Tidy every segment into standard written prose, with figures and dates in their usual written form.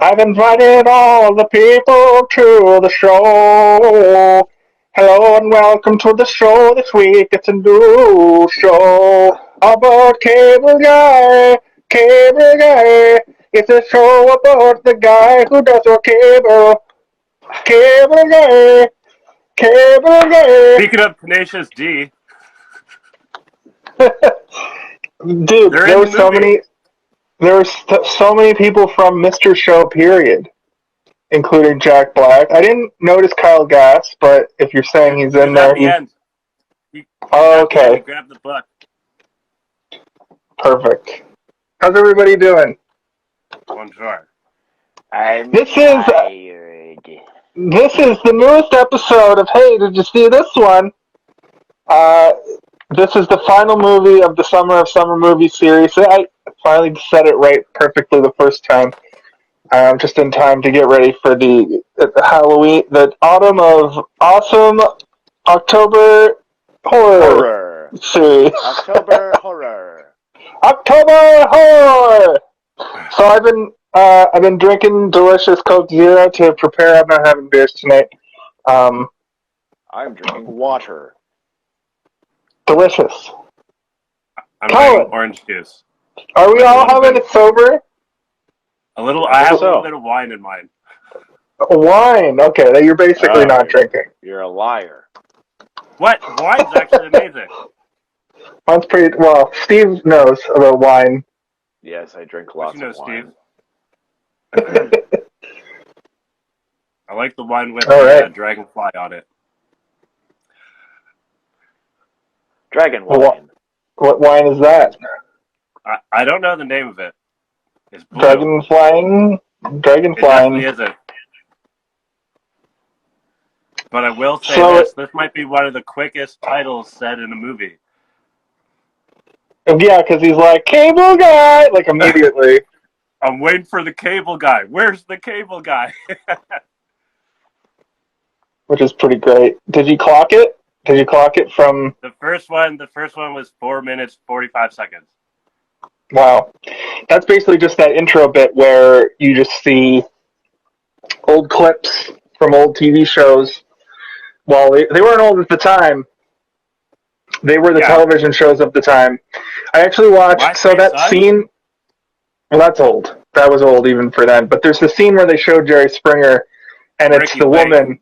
I've invited all the people to the show. Hello and welcome to the show this week. It's a new show about Cable Guy. Cable Guy. It's a show about the guy who does your cable. Cable Guy. Cable Guy. Speaking of Tenacious D, Dude, they're there in were the movie. so many people from Mr. Show, period, including Jack Black. I didn't notice Kyle Gass, but if you're saying he's He in was at there, the end. He was oh, at the end. He okay, grabbed the book. perfect. How's everybody doing? Bonjour. I'm This is tired. this is the newest episode of Hey, did you see this one? Uh, this is the final movie of the Summer of Summer movie series. I finally said it right perfectly the first time. Just in time to get ready for the Halloween, the autumn of awesome October horror Horror. series. October horror. October horror. So I've been drinking delicious Coke Zero to prepare. I'm not having beers tonight. Um, I'm drinking water. delicious. I'm Colin, drinking orange juice. are we With a all little having bit it sober? I have a little So. bit of wine in mine. Wine. Okay, then you're basically not drinking. You're a liar. What? Wine's actually amazing. Wine's pretty well. Steve knows about wine. Yes, I drink What lots you know, of wine. Steve? I like the wine with All the right. dragonfly on it. Dragon Well, wine. what wine is that? I don't know the name of it. It's blue. Dragon flying? Dragon It definitely flying. isn't. But I will say So, this might be one of the quickest titles said in a movie. yeah, because he's like, cable guy! Like, immediately. I'm waiting for the cable guy. Where's the cable guy? Which is pretty great. Did you clock it? Did you clock it from... The first one was 4 minutes, 45 seconds. Wow. That's basically just that intro bit where you just see old clips from old TV shows. Well, they weren't old at the time. They were the television shows of the time. I actually watched... So that scene... Well, that's old. That was old even for then. But there's the scene where they show Jerry Springer, and it's the woman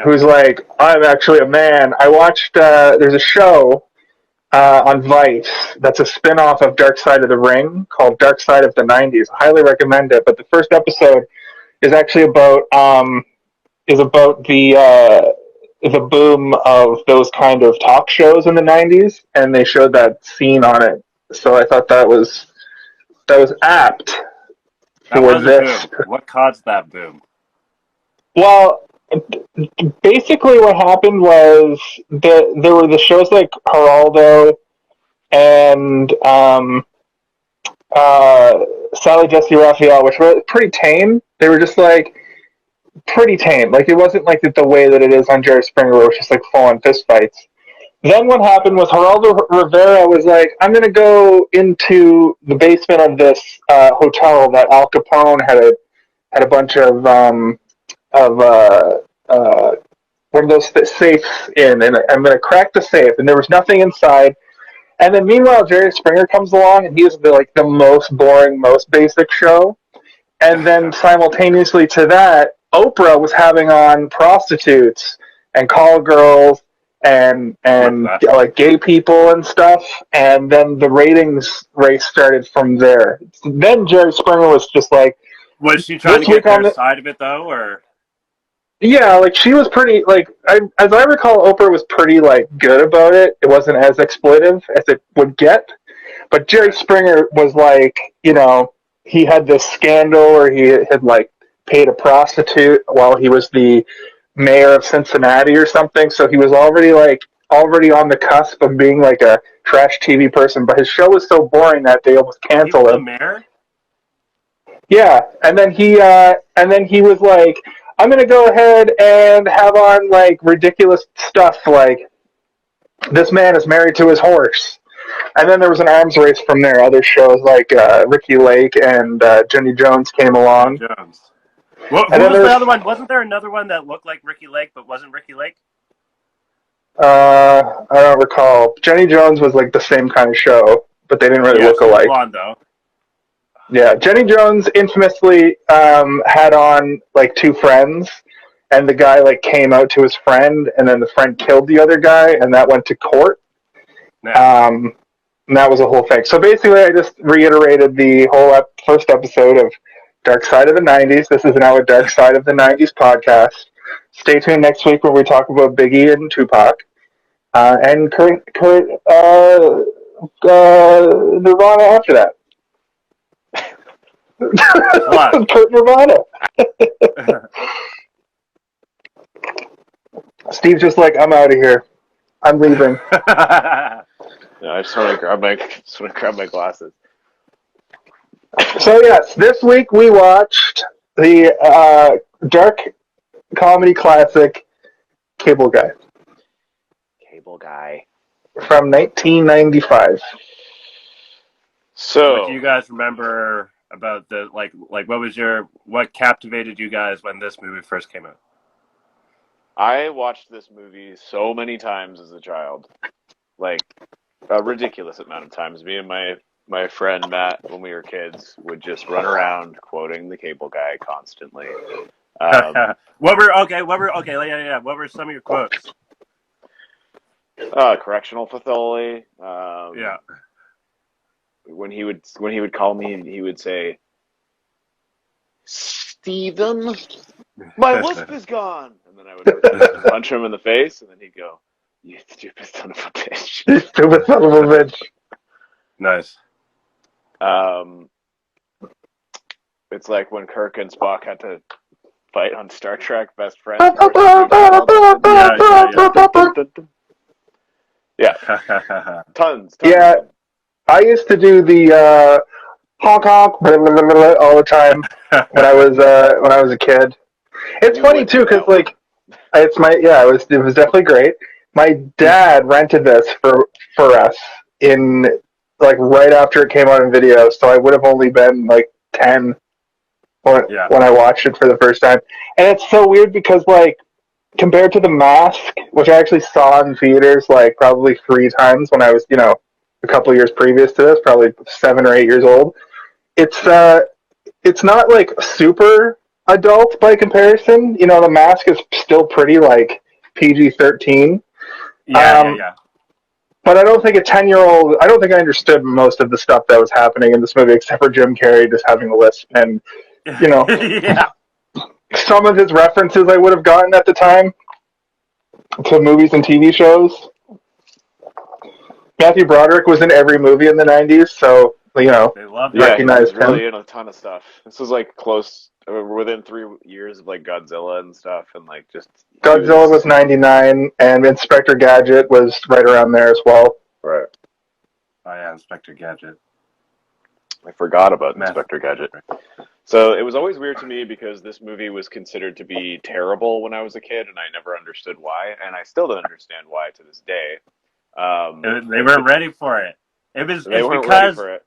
who's like, I'm actually a man. I watched... there's a show on Vice that's a spin-off of Dark Side of the Ring called Dark Side of the 90s. I highly recommend it. But the first episode is actually about the boom of those kind of talk shows in the 90s, and they showed that scene on it. So I thought that was apt for this. Boom. What caused that boom? Well, basically what happened was that there were the shows like Geraldo and Sally Jesse Raphael, which were pretty tame. They were just like pretty tame. Like, it wasn't like the way that it is on Jerry Springer, where it was just like full on fist fights. Then what happened was Geraldo Rivera was like, I'm going to go into the basement of this hotel that Al Capone had a bunch of one of those safes in, and I'm going to crack the safe. And there was nothing inside. And then meanwhile, Jerry Springer comes along, and he's the most boring, most basic show. And then simultaneously to that, Oprah was having on prostitutes and call girls and like gay people and stuff, and then the ratings race started from there. Then Jerry Springer was just like, was she trying to get their side of it though, or? Yeah, like she was pretty as I recall, Oprah was pretty good about it. It wasn't as exploitive as it would get, but Jerry Springer was he had this scandal where he had paid a prostitute while he was the mayor of Cincinnati or something. So he was already on the cusp of being like a trash TV person. But his show was so boring that they almost canceled him. The mayor? Yeah, and then he was like, I'm gonna go ahead and have on ridiculous stuff like this man is married to his horse. And then there was an arms race from there. Other shows like Ricky Lake and Jenny Jones came along. Jones. Who And then was the there's other one? Wasn't there another one that looked like Ricky Lake but wasn't Ricky Lake? I don't recall. Jenny Jones was like the same kind of show, but they didn't really look she was alike. blonde though. Yeah, Jenny Jones infamously had on like two friends, and the guy like came out to his friend, and then the friend killed the other guy, and that went to court. Yeah. And that was a whole thing. So basically, I just reiterated the whole first episode of Dark Side of the 90s. This is now a Dark Side of the 90s podcast. Stay tuned next week where we talk about Biggie and Tupac. And Kurt Nirvana after that. Kurt Nirvana. Steve's just like, I'm out of here. I'm leaving. No, I just want to grab my glasses. So yes, this week we watched the dark comedy classic Cable Guy Cable Guy. from 1995. So, what do you guys remember about the what captivated you guys when this movie first came out? I watched this movie so many times as a child, like a ridiculous amount of times. Me and my friend Matt, when we were kids, would just run around quoting the Cable Guy constantly. What were some of your quotes? Correctional Patholi. Yeah. When he would call me, he would say, "Steven, my lisp is gone," and then I would punch him in the face, and then he'd go, "You stupid son of a bitch." You stupid son of a bitch. Nice. It's like when Kirk and Spock had to fight on Star Trek Best Friends. Yeah. Tons. Yeah, I used to do the honk honk all the time when I was a kid. It's funny too because like it was definitely great. My dad rented this for us in like right after it came out in video, so I would have only been like 10 when I watched it for the first time. And it's so weird because like compared to The Mask, which I actually saw in theaters like probably 3 times when I was, a couple of years previous to this, probably 7 or 8 years old. It's not like super adult by comparison. The Mask is still pretty like PG-13. Yeah. But I don't think a 10-year-old, I don't think I understood most of the stuff that was happening in this movie except for Jim Carrey just having a lisp. And, Yeah. some of his references I would have gotten at the time to movies and TV shows. Matthew Broderick was in every movie in the 90s, so, They love that. recognized he was really him. in a ton of stuff. This was like within 3 years of like Godzilla and stuff, and like just Godzilla was 99, and Inspector Gadget was right around there as well. right. Oh yeah, Inspector Gadget. I forgot about Inspector Gadget. So it was always weird to me because this movie was considered to be terrible when I was a kid, and I never understood why, and I still don't understand why to this day. They weren't ready for it. They It's weren't ready because for it.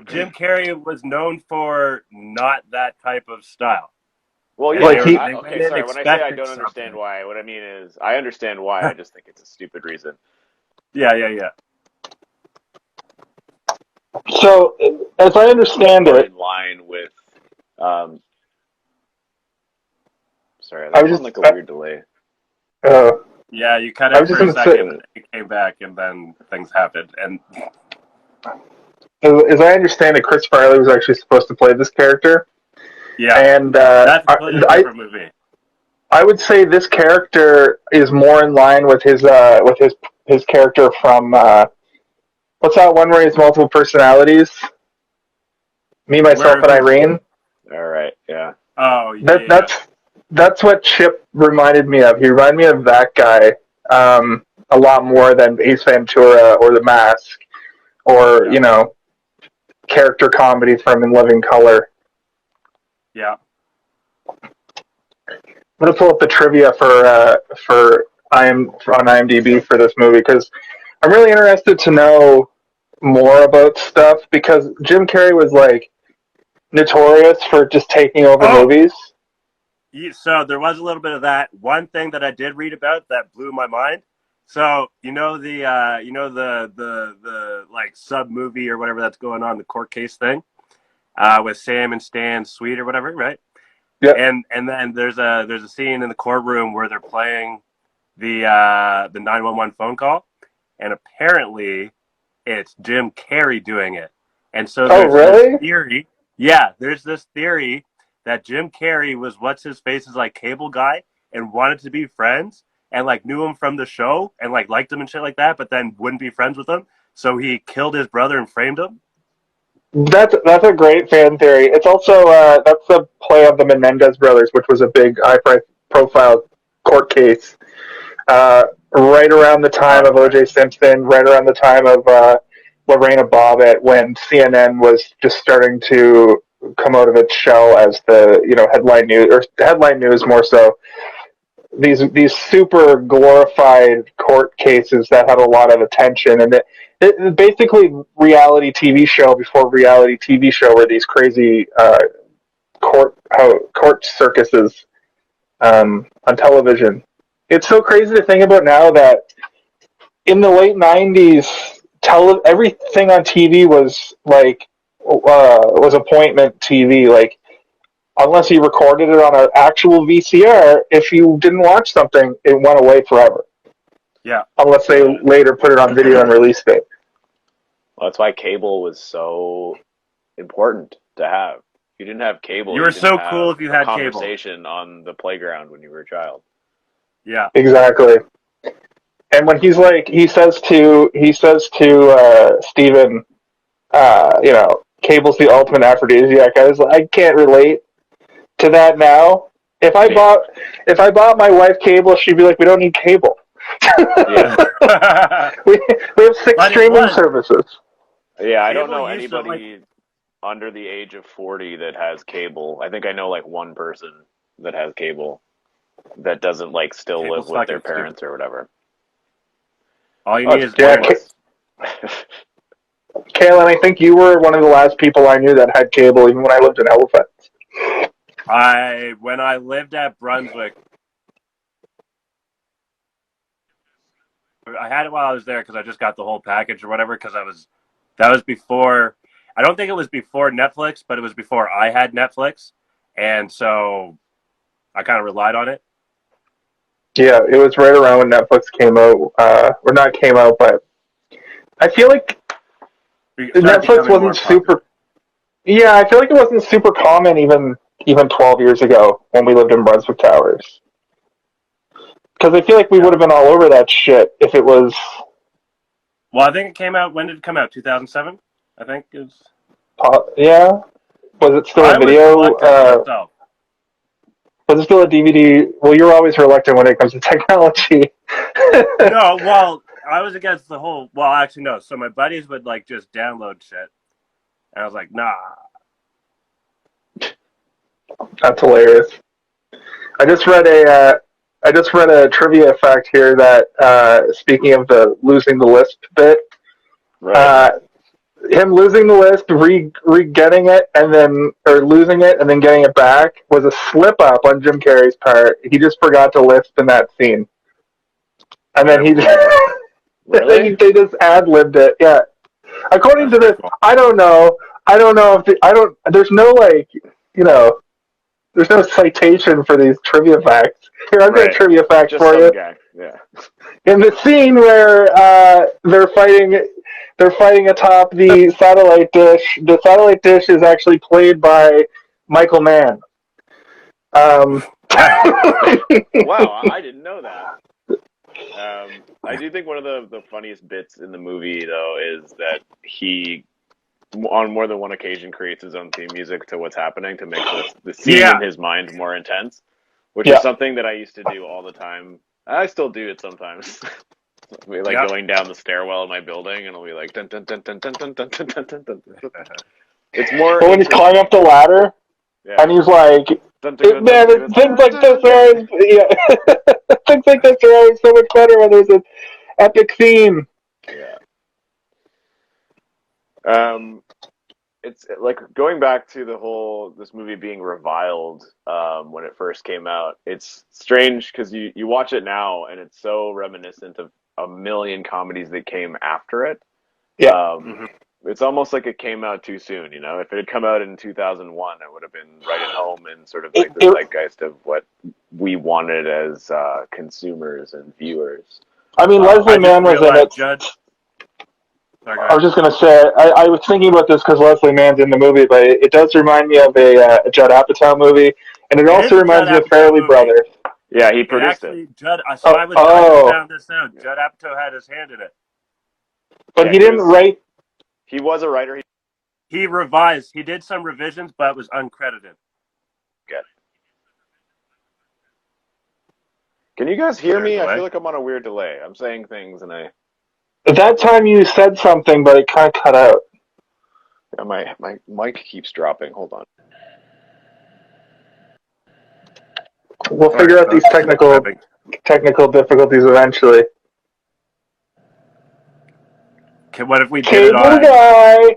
Jim Carrey was known for not that type of style. Well, yeah. Like okay, didn't sorry. When I say I expect don't understand something. why, what I mean is I understand why. I just think it's a stupid reason. Yeah. So, as I understand More it, in line with. Sorry, I that was was just like a weird delay. Yeah, you cut I out was just for a gonna second, say- and then you came back, and then things happened. And as I understand it, Chris Farley was actually supposed to play this character. yeah, And that's a completely different movie. I would say this character is more in line with his character from what's that one where he has multiple personalities? Me, Myself, and Irene. All right, yeah. Oh, yeah. That's what Chip reminded me of. He reminded me of that guy a lot more than Ace Ventura or The Mask or character comedy from In Living Color. Yeah. I'm gonna pull up the trivia on IMDb for this movie because I'm really interested to know more about stuff because Jim Carrey was like notorious for just taking over movies. So there was a little bit of that. One thing that I did read about that blew my mind. So the like sub movie or whatever that's going on, the court case thing, with Sam and Stan's suite or whatever, right? Yeah. And then there's a scene in the courtroom where they're playing the 911 phone call, and apparently it's Jim Carrey doing it. And so there's this theory. Yeah, there's this theory that Jim Carrey was what's his face's like cable guy and wanted to be friends and like knew him from the show and like liked him and shit like that, but then wouldn't be friends with him. So he killed his brother and framed him. That's a great fan theory. It's also that's a play on the Menendez brothers, which was a big high-profile court case right around the time of O.J. Simpson, right around the time of Lorena Bobbitt, when CNN was just starting to come out of its shell as the headline news more so. These super glorified court cases that had a lot of attention, and it basically reality TV show before reality TV show were these crazy court circuses on television. It's so crazy to think about now that in the late '90s, everything on TV was like was appointment TV. Like unless you recorded it on an actual VCR, if you didn't watch something, it went away forever. Yeah. Unless they later put it on video and released it. Well, that's why cable was so important to have. If you didn't have cable, you were so cool if you had conversation on the playground when you were a child. Yeah. Exactly. And when he says to Steven, cable's the ultimate aphrodisiac. I can't relate to that now. If I bought my wife cable, she'd be like, "We don't need cable." Yeah. we have 6 streaming services. Yeah, I don't know anybody under the age of 40 that has cable. I think I know like one person that has cable that doesn't like still live with their parents or whatever. All you need is wireless. Kaylin, I think you were one of the last people I knew that had cable, even when I lived in Halifax. When I lived at Brunswick, I had it while I was there because I just got the whole package or whatever. Because that was before. I don't think it was before Netflix, but it was before I had Netflix, and so I kind of relied on it. Yeah, it was right around when Netflix came out, or not came out, but I feel like Netflix wasn't super. Yeah, I feel like it wasn't super common even 12 years ago when we lived in Brunswick Towers. Because I feel like we would have been all over that shit if it was. Well, I think it came out. When did it come out? 2007, I think it was. Yeah. Was it still a video? Was it still a DVD? Well, you're always reluctant when it comes to technology. No, well, I was against the whole. Well, actually, no. So my buddies would like just download shit, and I was like, nah. That's hilarious. I just read a trivia fact here that speaking of the losing the lisp bit, right. Him losing the lisp, getting it, losing it and then getting it back was a slip up on Jim Carrey's part. He just forgot to lisp in that scene, and then really? they just ad-libbed it. Yeah, according to this, I don't know if there's no there's no citation for these trivia facts. Here, I've got a trivia fact just for you. Guy. Yeah. In the scene where they're fighting atop the satellite dish is actually played by Michael Mann. Wow, I didn't know that. I do think one of the funniest bits in the movie, though, is that he, on more than one occasion, creates his own theme music to what's happening to make the scene in his mind more intense, which is something that I used to do all the time. I still do it sometimes. We going down the stairwell in my building, and it'll be like dun dun dun dun dun dun dun dun dun dun dun. It's more. But when he's climbing up the ladder, and he's like, "Man, things like this are always, things like this are always so much better when there's an epic theme." Yeah. It's like going back to this movie being reviled when it first came out. It's strange because you watch it now and it's so reminiscent of a million comedies that came after it. Yeah. Mm-hmm. It's almost like it came out too soon. If it had come out in 2001, it would have been right at home in sort of like the zeitgeist of what we wanted as consumers and viewers. I mean, Leslie I just Mann was in realized it. Sorry, I was just going to say, I was thinking about this because Leslie Mann's in the movie, but it does remind me of a Judd Apatow movie, and it it is also a Judd reminds me of Apatow Farrelly movie. Brothers. Yeah, he It produced it. actually Judd. So Oh, I just found this out. Judd Apatow had his hand in it. But he didn't write. He was a writer. He revised. He did some revisions, but it was uncredited. Good. Can you guys hear me? Delay? I feel like I'm on a weird delay. I'm saying things and At that time, you said something, but it kind of cut out. my mic keeps dropping. Hold on. We'll figure out these technical difficulties eventually. Okay, what if we did it on?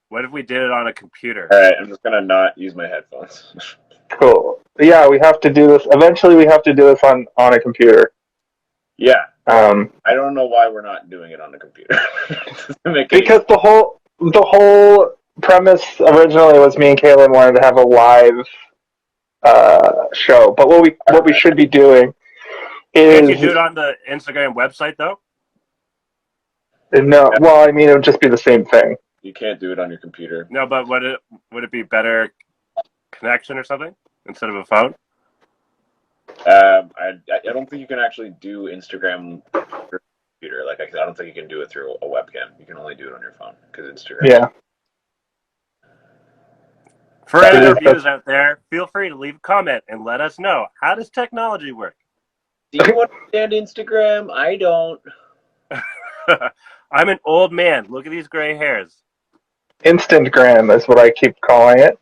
What if we did it on a computer? All right, I'm just gonna not use my headphones. Cool. Yeah, we have to do this. Eventually, we have to do this on a computer. Yeah. I don't know why we're not doing it on a computer. because the whole premise originally was me and Kaylin wanted to have a live show, but what we should be doing is. Can't you do it on the Instagram website though? No, well, I mean, it would just be the same thing. You can't do it on your computer. No, but would it be better connection or something instead of a phone? I don't think you can actually do Instagram through a computer. Like I don't think you can do it through a webcam. You can only do it on your phone because Instagram. Yeah. For any reviews out there, feel free to leave a comment and let us know, how does technology work? Do you understand Instagram? I don't. I'm an old man. Look at these gray hairs. Instantgram is what I keep calling it.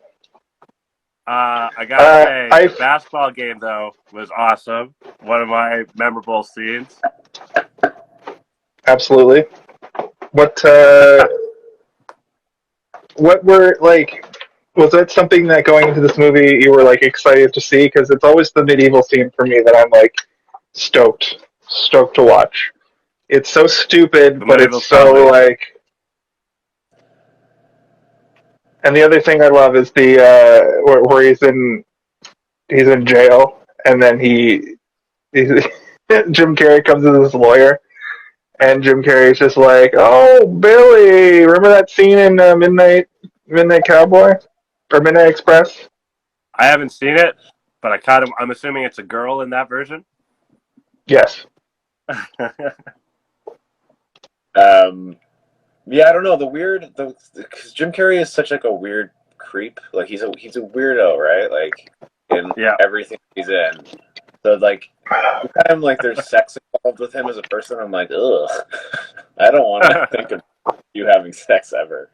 I gotta say, the basketball game though was awesome. One of my memorable scenes. Absolutely. What were like? Was that something that going into this movie you were like excited to see? Because it's always the medieval scene for me that I'm like stoked to watch. It's so stupid, but it's so like. And the other thing I love is the where he's in jail, and then Jim Carrey comes as his lawyer, and Jim Carrey's just like, "Oh, Billy, remember that scene in Midnight Cowboy or Midnight Express?" I haven't seen it, but I'm assuming it's a girl in that version. Yes. Yeah, I don't know. Because Jim Carrey is such like a weird creep. Like he's a weirdo, right? Like in everything he's in. So like, anytime like there's sex involved with him as a person, I'm like, ugh, I don't want to think of you having sex ever.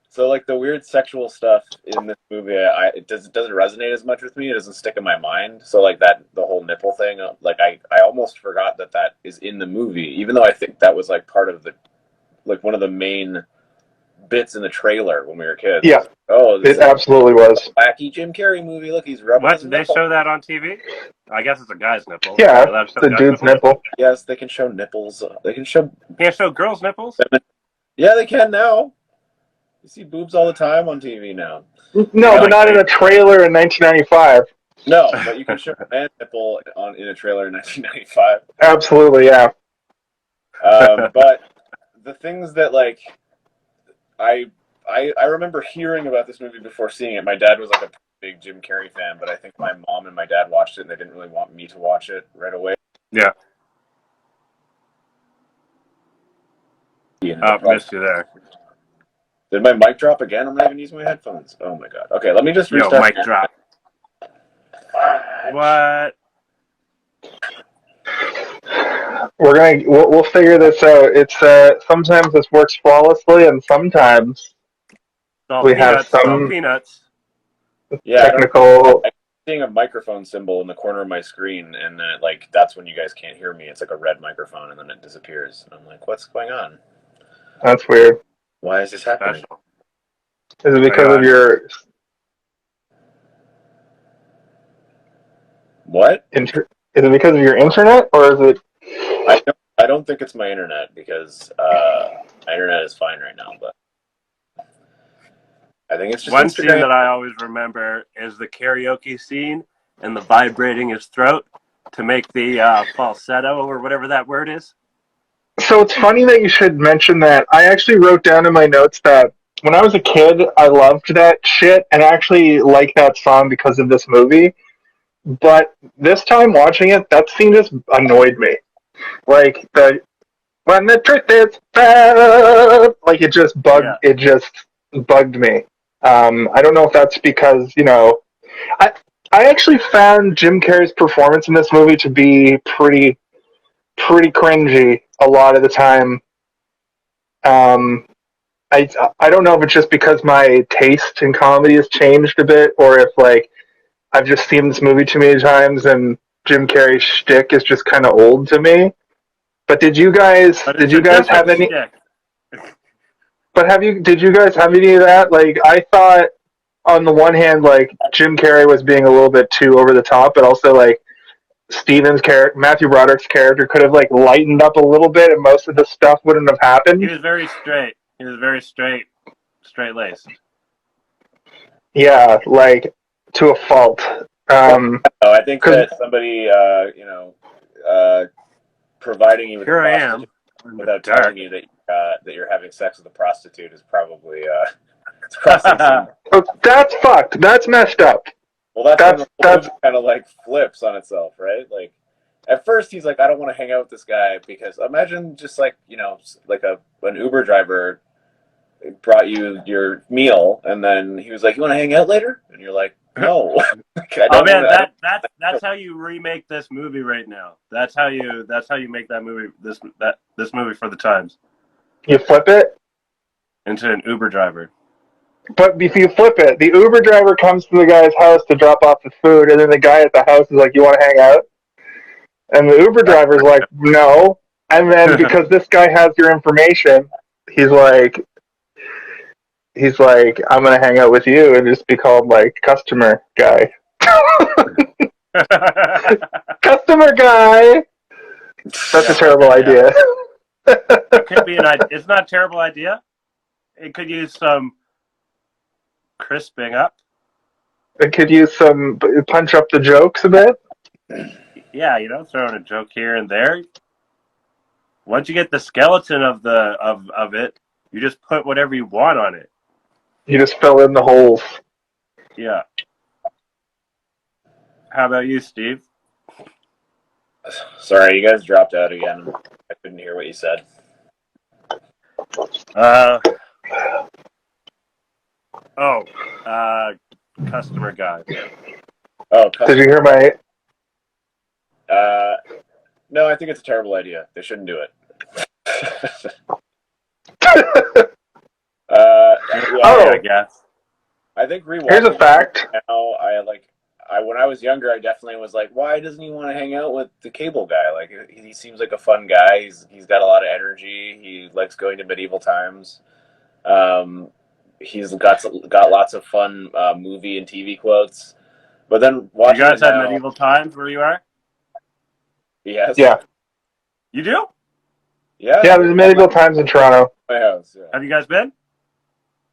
So like the weird sexual stuff in this movie, it doesn't resonate as much with me. It doesn't stick in my mind. So like the whole nipple thing, like I almost forgot that is in the movie, even though I think that was like part of one of the main bits in the trailer when we were kids. Yeah. Oh, it absolutely was. Wacky Jim Carrey movie. Look, he's rubbing. What, did they show that on TV? I guess it's a guy's nipple. Yeah, the dude's nipple. Yes, they can show nipples. They can show. Can't show girls' nipples? Yeah, they can now. You see boobs all the time on TV now. No, but not in a trailer in 1995. No, but you can show a man nipple in a trailer in 1995. Absolutely, yeah. But the things that like I remember hearing about this movie before seeing it. My dad was like a big Jim Carrey fan, but I think my mom and my dad watched it and they didn't really want me to watch it right away. Yeah. Missed you there. Did my mic drop again? I'm not even using my headphones. Oh my god. Okay, let me just restart. Yo, mic drop. What? We'll figure this out. It's sometimes this works flawlessly, and sometimes have some peanuts. Technical. I'm seeing a microphone symbol in the corner of my screen, and like that's when you guys can't hear me. It's like a red microphone, and then it disappears. And I'm like, what's going on? That's weird. Why is this happening? Special. Is it because of your What? is it because of your internet, or is it? I don't think it's my internet because my internet is fine right now, but I think it's just One scene Instagram. that I always remember is the karaoke scene and the vibrating his throat to make the falsetto or whatever that word is. So it's funny that you should mention that. I actually wrote down in my notes that when I was a kid, I loved that shit and I actually like that song because of this movie. But this time watching it, that scene just annoyed me. Like the when the truth is found, like Yeah. it just bugged me. I don't know if that's because I I actually found Jim Carrey's performance in this movie to be pretty cringy a lot of the time. Um, I don't know if it's just because my taste in comedy has changed a bit, or if like I've just seen this movie too many times and Jim Carrey's shtick is just kind of old to me. But But did it's you a guys have different any? shtick. But did you guys have any of that? Like I thought on the one hand, like Jim Carrey was being a little bit too over the top, but also like Steven's character, Matthew Broderick's character, could have like lightened up a little bit, and most of the stuff wouldn't have He happened. was very straight. He was very straight laced. Yeah, like to a fault. I think Because that somebody, providing you with a Here I am prostitute in the without dark. telling you that you're having sex with a prostitute is probably it's crossing some. that's fucked. That's messed up. Well, that's when the whole That's movie kind of like flips on itself, right? Like, at first he's like, I don't want to hang out with this guy because imagine just like like an Uber driver brought you your meal and then he was like, you want to hang out later? And you're like, no, like, I Oh don't man, want to. that's how you remake this movie right now. That's how you make that movie this movie for the times you flip it. into an Uber driver. But if you flip it, the Uber driver comes to the guy's house to drop off the food, and then the guy at the house is like, "You want to hang out?" And the Uber driver's like, "No." And then because this guy has your information, he's like, "I'm gonna hang out with you and just be called like customer guy." Customer guy. That's a terrible idea. It could be an idea. It's not a terrible idea. It could use some crisping up. It could use some punch up the jokes a bit. Yeah, throwing a joke here and there. Once you get the skeleton of it, you just put whatever you want on it. You just fill in the holes. Yeah. How about you, Steve? Sorry, you guys dropped out again. I couldn't hear what you said. Customer guy. Oh, Did you hear my? No, I think it's a terrible idea. They shouldn't do it. I guess. I think rewatching. Here's a fact. Now, when I was younger, I definitely was like, why doesn't he want to hang out with the cable guy? Like, he seems like a fun guy. He's got a lot of energy. He likes going to medieval times. He's got lots of fun movie and TV quotes. But then watching you guys it have now, medieval times where you are? yes. Yeah. You do? Yeah. Yeah, there's medieval times in Toronto. My house. Yeah. Have you guys been?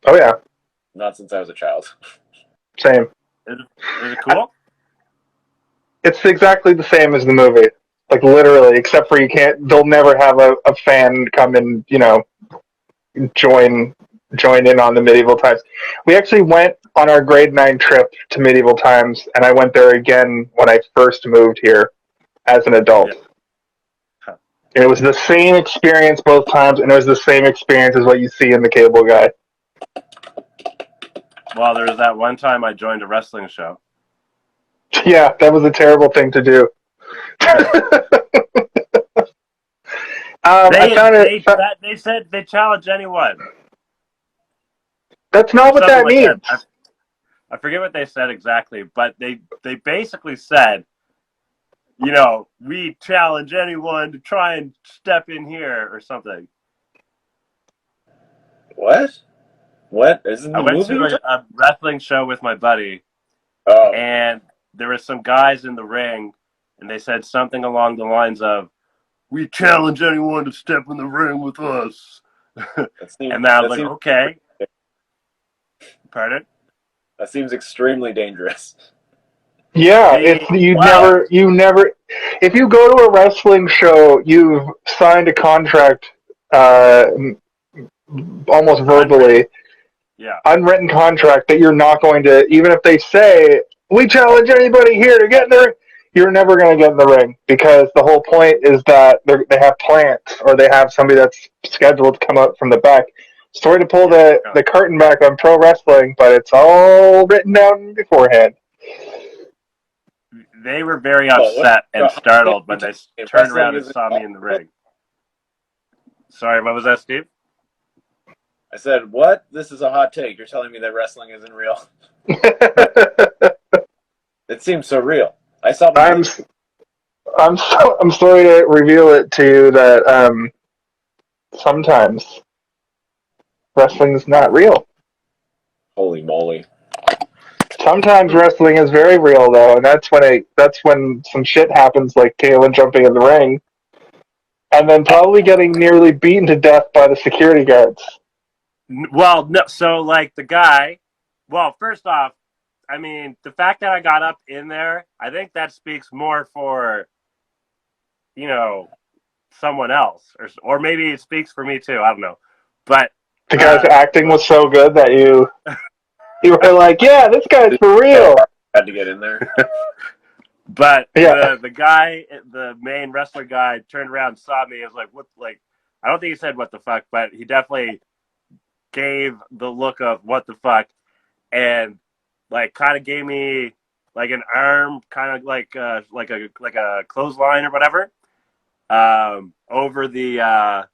Oh yeah. Not since I was a child. Same. Is it cool? It's exactly the same as the movie. Like literally, except for they'll never have a fan come and, join in on the medieval times. We actually went on our grade 9 trip to medieval times, and I went there again when I first moved here as an adult. Yeah. Huh. And it was the same experience both times, and it was the same experience as what you see in the cable guy. Well, there was that one time I joined a wrestling show. Yeah, that was a terrible thing to do. They said they challenge anyone. That's not what that Something like means. that. I forget what they said exactly, but they basically said, we challenge anyone to try and step in here or something. What? What? Is it I the went movie? to a wrestling show with my buddy, Oh, and there were some guys in the ring, and they said something along the lines of, "We challenge anyone to step in the ring with us." And I was that like, seems "Okay." Pardon? that seems extremely dangerous. Yeah, it's The well, you never. If you go to a wrestling show, you've signed a contract, uh, almost unwritten. verbally, Yeah, unwritten contract that you're not going to, even if they say we challenge anybody here to get in the ring, you're never going to get in the ring because the whole point is that they have plants or they have somebody that's scheduled to come out from the back. Sorry to pull yeah. the curtain back on pro wrestling, but it's all written down beforehand. They were very Oh, upset and what? startled when they turned Wrestling around and isn't saw me real? in the ring. Sorry, what was that, Steve? I said, what? This is a hot take. You're telling me that wrestling isn't real? It seems so real. I saw the I'm movie. I'm sorry to reveal it to you that sometimes wrestling is not real. Holy moly. Sometimes wrestling is very real though, and that's when some shit happens, like Kalen jumping in the ring, and then probably getting nearly beaten to death by the security guards. Well, no. So, like the guy. Well, first off, I mean, the fact that I got up in there, I think that speaks more for, you know, someone else, or maybe it speaks for me too. I don't know, but The guy's uh, acting was so good that you were like, yeah, this guy's for So real. hard had to get in there. but Yeah. the guy, the main wrestler guy, turned around and saw me. I was like, what? Like, I don't think he said what the fuck, but he definitely gave the look of what the fuck, and like kind of gave me like an arm, kind of like a clothesline or whatever, over the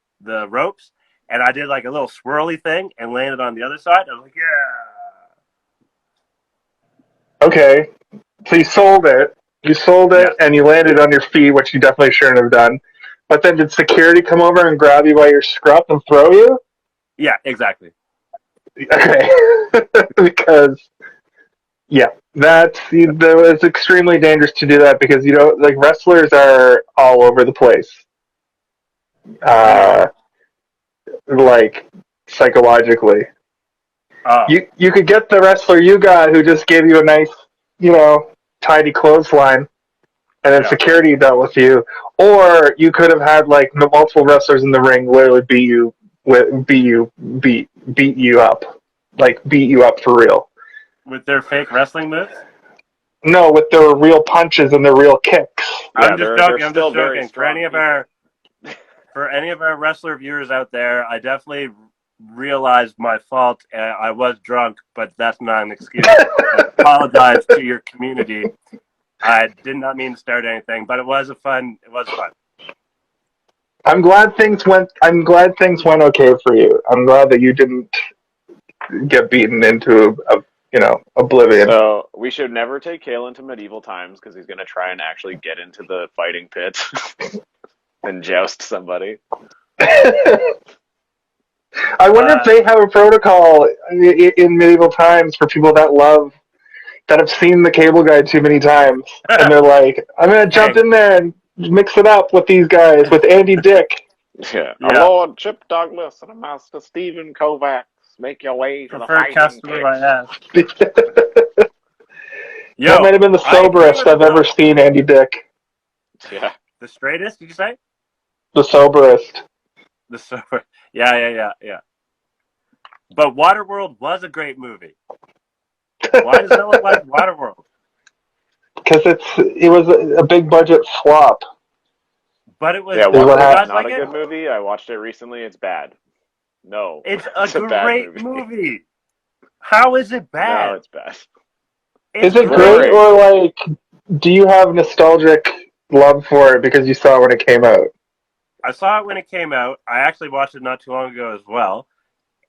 ropes, and I did like a little swirly thing and landed on the other side. I was like, yeah, Okay. So you sold it. You sold it, yes, and you landed on your feet, which you definitely shouldn't have done. But then did security come over and grab you by your scruff and throw you? yeah, exactly. Okay. Because yeah, it's extremely dangerous to do that because like wrestlers are all over the place. Meaning, Uh, like psychologically, oh, you could get the wrestler you got who just gave you a nice, tidy clothesline, and then yeah, security dealt with you, or you could have had like multiple wrestlers in the ring literally beat you up, like beat you up for real. with their fake wrestling moves. No, with their real punches and their real kicks. Yeah, I'm just they're joking. I'm just still very joking. strong people. For any of our wrestler viewers out there, I definitely realized my fault. I was drunk, but that's not an excuse. I apologize to your community. I did not mean to start anything, but it was fun. It was fun. I'm glad things went okay for you. I'm glad that you didn't get beaten into oblivion. So we should never take Kalen to medieval times because he's going to try and actually get into the fighting pit and joust somebody. I wonder if they have a protocol in medieval times for people that have seen the Cable Guy too many times, and they're like, "I'm gonna jump Hey, in there and mix it up with these guys, with Andy Dick." Yeah. A yeah, Lord Chip Douglas and a Master Steven Kovacs. Make your way to the preferred fighting customer pit. I asked. That might Yo, have been the I agree soberest with him I've ever though. seen Andy Dick. Yeah. The straightest, did you say? The soberest. The sober. Yeah. But Waterworld was a great movie. Why does no one like Waterworld? Because it was a big budget flop. But it was. Yeah, Is what Do you Waterworld's happened. guys not like a it? good movie. I watched it recently. It's bad. No, It's a it's a bad great movie. movie. How is it No, bad? it's bad. It's Is it great, great. Boring. or like, do you have nostalgic love for it because you saw it when it came out? I saw it when it came out. I actually watched it not too long ago as well,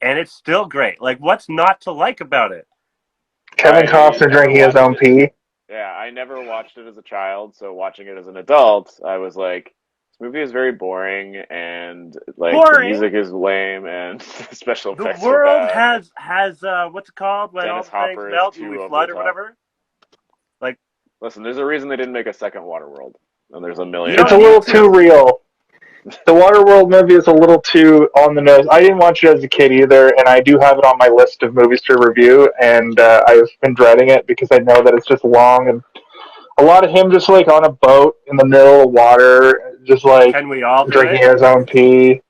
and it's still great. Like, what's not to like about it? Kevin I Costner never drinking his watched own it. pee. Yeah, I never watched it as a child, so watching it as an adult, I was like, this movie is very boring, and like the Boring. music is lame, and the special The effects are world bad. has what's it called when Dennis all the things Hopper is melt and we too over the flood or top. whatever? Like, Listen, there's a reason they didn't make a second Waterworld, and there's a million. You It's a don't little need too to. real. The Waterworld movie is a little too on the nose. I didn't watch it as a kid either, and I do have it on my list of movies to review, and I've been dreading it because I know that it's just long and a lot of him just like on a boat in the middle of water, just like Can we all do drinking it? his own pee.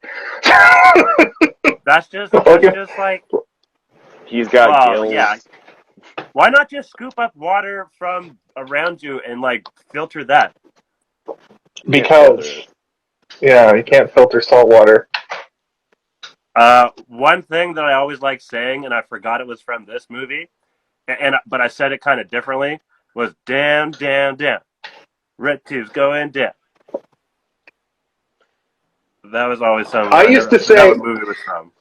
That's just Okay. like, He's got well, yeah. gills. Why not just scoop up water from around you and like filter that? You can't filter Because, it. yeah, you can't filter salt water. One thing that I always like saying, and I forgot it was from this movie, but I said it kind of differently, was damn, damn, damn. Red tube's going down. That was always something I I used never to forgot say, what movie it was from.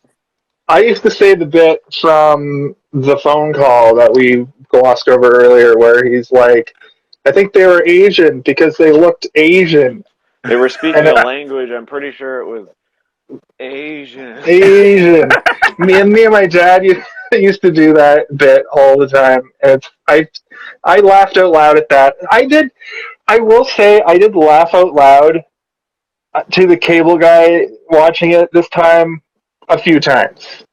I used to say the bit from the phone call that we glossed over earlier, where he's like, "I think they were Asian because they looked Asian." They were speaking And a language. I'm pretty sure it was Asian. Asian. Me and my dad used to do that bit all the time, and I laughed out loud at that. I did. I will say I did laugh out loud to the cable guy watching it this time a few times.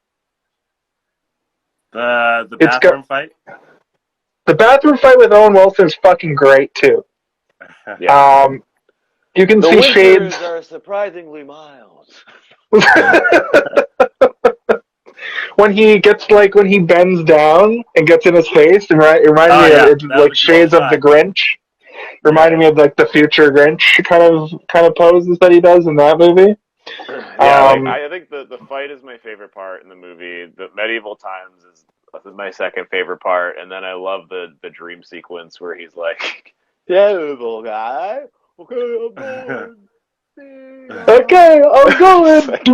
The It's got bathroom fight. the bathroom fight with Owen Wilson's fucking great too. Yeah. You can The see winters shades. are surprisingly mild. When he bends down and gets in his face, and it reminded Oh me of yeah, it, that was like a cool shades of the shot. Grinch. Reminded Yeah. me of like the future Grinch kind of poses that he does in that movie. Yeah, like I think the fight is my favorite part in the movie. The medieval times is my second favorite part, and then I love the dream sequence where he's like, "Yeah, little guy, okay, I'm going." See ya." Okay, I'm It's going. like,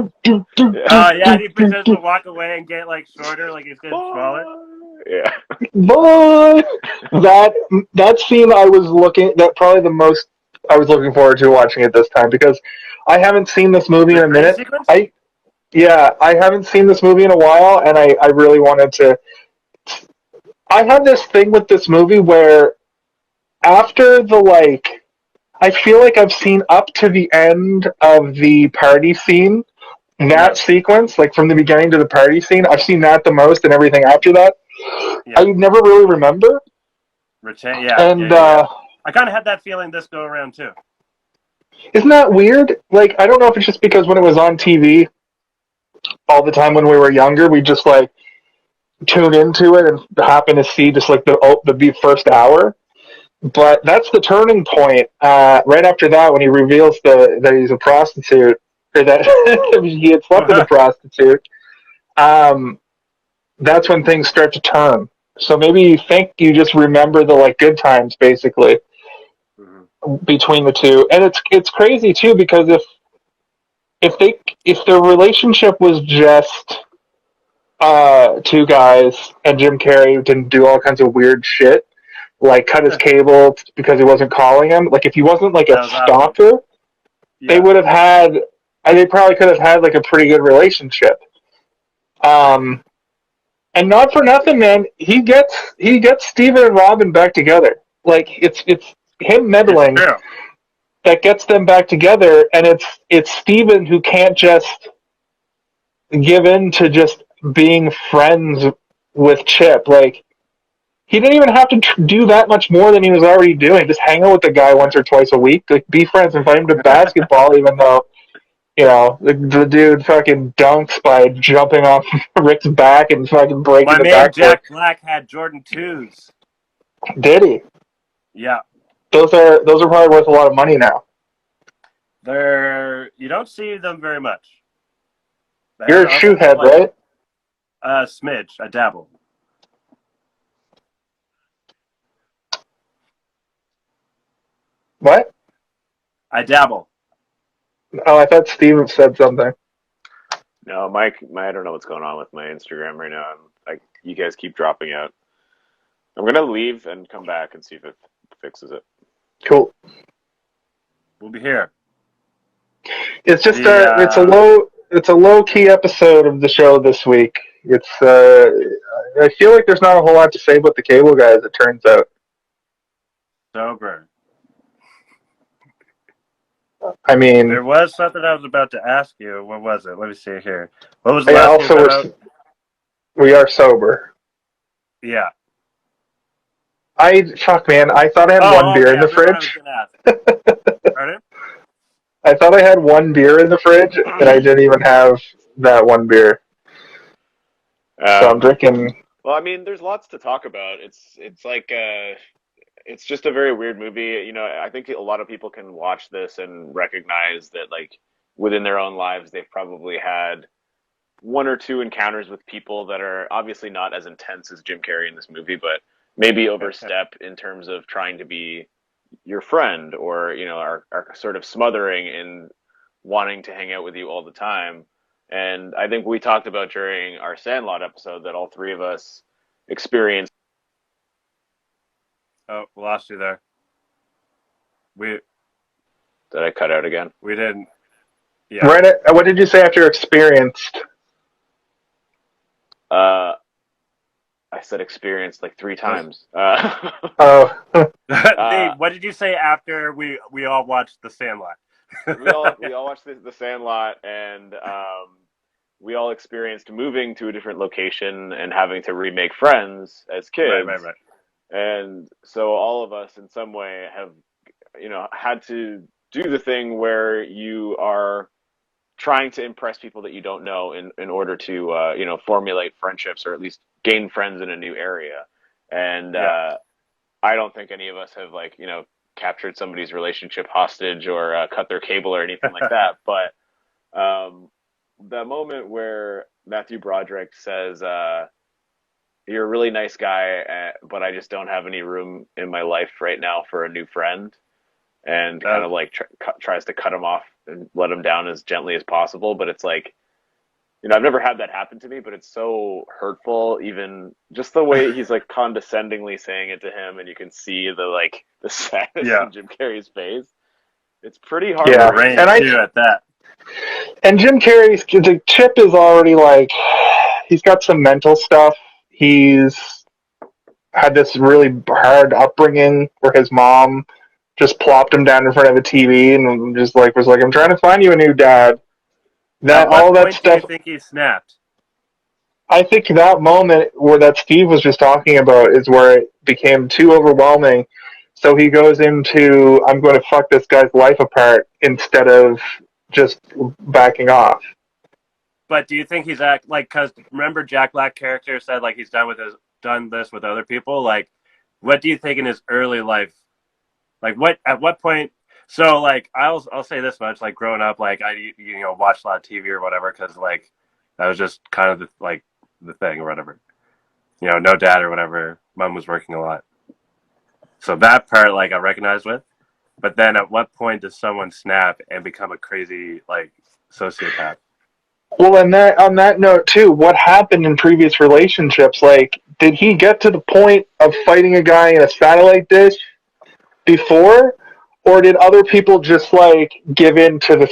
yeah. Yeah, and he pretends to walk away and get like shorter, like he's getting smaller. Yeah. Boy, that scene I was looking. That probably the most I was looking forward to watching it this time because I haven't seen this movie The in a dream minute. sequence? I haven't seen this movie in a while, and I really wanted to. I have this thing with this movie where after I feel like I've seen up to the end of the party scene. Yeah. That sequence, like from the beginning to the party scene, I've seen that the most, and everything after that, I Yeah. never really remember. Yeah. And I kind of had that feeling this go around too. isn't that weird? Like, I don't know if it's just because when it was on TV all the time when we were younger, we just like tune into it and happen to see just like the first hour. But that's the turning point. Right after that, when he reveals that he's a prostitute, or that he had slept with a prostitute, that's when things start to turn. So maybe you think you just remember the like good times, basically, between the two, and it's crazy too because if their relationship was just two guys and Jim Carrey didn't do all kinds of weird shit, like cut his cable because he wasn't calling him. Like if he wasn't like a That was awesome. stalker, they Yeah. would have had. They probably could have had like a pretty good relationship. And not for nothing, man. He gets Steven and Robin back together. Like it's him It's meddling true. that gets them back together, and it's Steven who can't just give in to just being friends with Chip. Like he didn't even have to do that much more than he was already doing. Just hang out with the guy once or twice a week. Like be friends, invite him to basketball, even though the dude fucking dunks by jumping off Rick's back and fucking breaking My the man backboard. Jack Black had Jordan 2s. Did he? Yeah. Those are probably worth a lot of money now. You don't see them very much. You're a shoe head, right? Smidge. I dabble. What? I dabble. Oh, I thought Steven said something. No, Mike, I don't know what's going on with my Instagram right now. You guys keep dropping out. I'm gonna leave and come back and see if it fixes it. Cool. We'll be here. It's just The it's a low key episode of the show this week. It's I feel like there's not a whole lot to say about the cable guys. It turns out. sober. I mean, There was something I was about to ask you. What was it? Let me see here. What was the yeah. last thing you Also, found out? we are sober. Yeah. Fuck, man. I thought I had one beer Okay. in I the remember what I was fridge. going to ask. Pardon? I thought I had one beer in the fridge, and I didn't even have that one beer. So I'm drinking. Well, I mean, there's lots to talk about. It's like it's just a very weird movie. You know, I think a lot of people can watch this and recognize that, like, within their own lives, they've probably had one or two encounters with people that are obviously not as intense as Jim Carrey in this movie, but maybe overstep in terms of trying to be your friend, or, you know, are sort of smothering in wanting to hang out with you all the time. And I think we talked about during our Sandlot episode that all three of us experienced. Oh, we lost you there. Did I cut out again? We didn't. Yeah. Right. What did you say after experienced? I said experienced like 3 times. Oh. What did you say after we all watched The Sandlot? we all watched the Sandlot, and we all experienced moving to a different location and having to remake friends as kids. Right. And so all of us in some way have, you know, had to do the thing where you are trying to impress people that you don't know in order to you know, formulate friendships, or at least gain friends in a new area. And Yeah. I don't think any of us have, like, you know, captured somebody's relationship hostage or cut their cable or anything like that. But the moment where Matthew Broderick says, "You're a really nice guy, but I just don't have any room in my life right now for a new friend," and kind of like tries to cut him off and let him down as gently as possible. But it's like, you know, I've never had that happen to me, but it's so hurtful. Even just the way he's like condescendingly saying it to him, and you can see the sadness in Jim Carrey's face. It's pretty hard. Yeah, At that. And Jim Carrey's the Chip is already like, he's got some mental stuff. He's had this really hard upbringing where his mom just plopped him down in front of a TV and just like was like, "I'm trying to find you a new dad." At what All that point do you stuff. think he snapped? I think that moment where that Steve was just talking about is where it became too overwhelming. So he goes into, "I'm going to fuck this guy's life apart," instead of just backing off. But do you think he's because remember Jack Black character said like he's done this with other people? Like, what do you think in his early life? Like, at what point? So like I'll say this much: like growing up, like I watched a lot of TV or whatever because like that was just kind of the thing or whatever. You know, no dad or whatever. Mom was working a lot, so that part like I recognized with. But then, at what point does someone snap and become a crazy like sociopath? Well, and that on that note too, what happened in previous relationships? Like, did he get to the point of fighting a guy in a satellite dish before, or did other people just like give in to the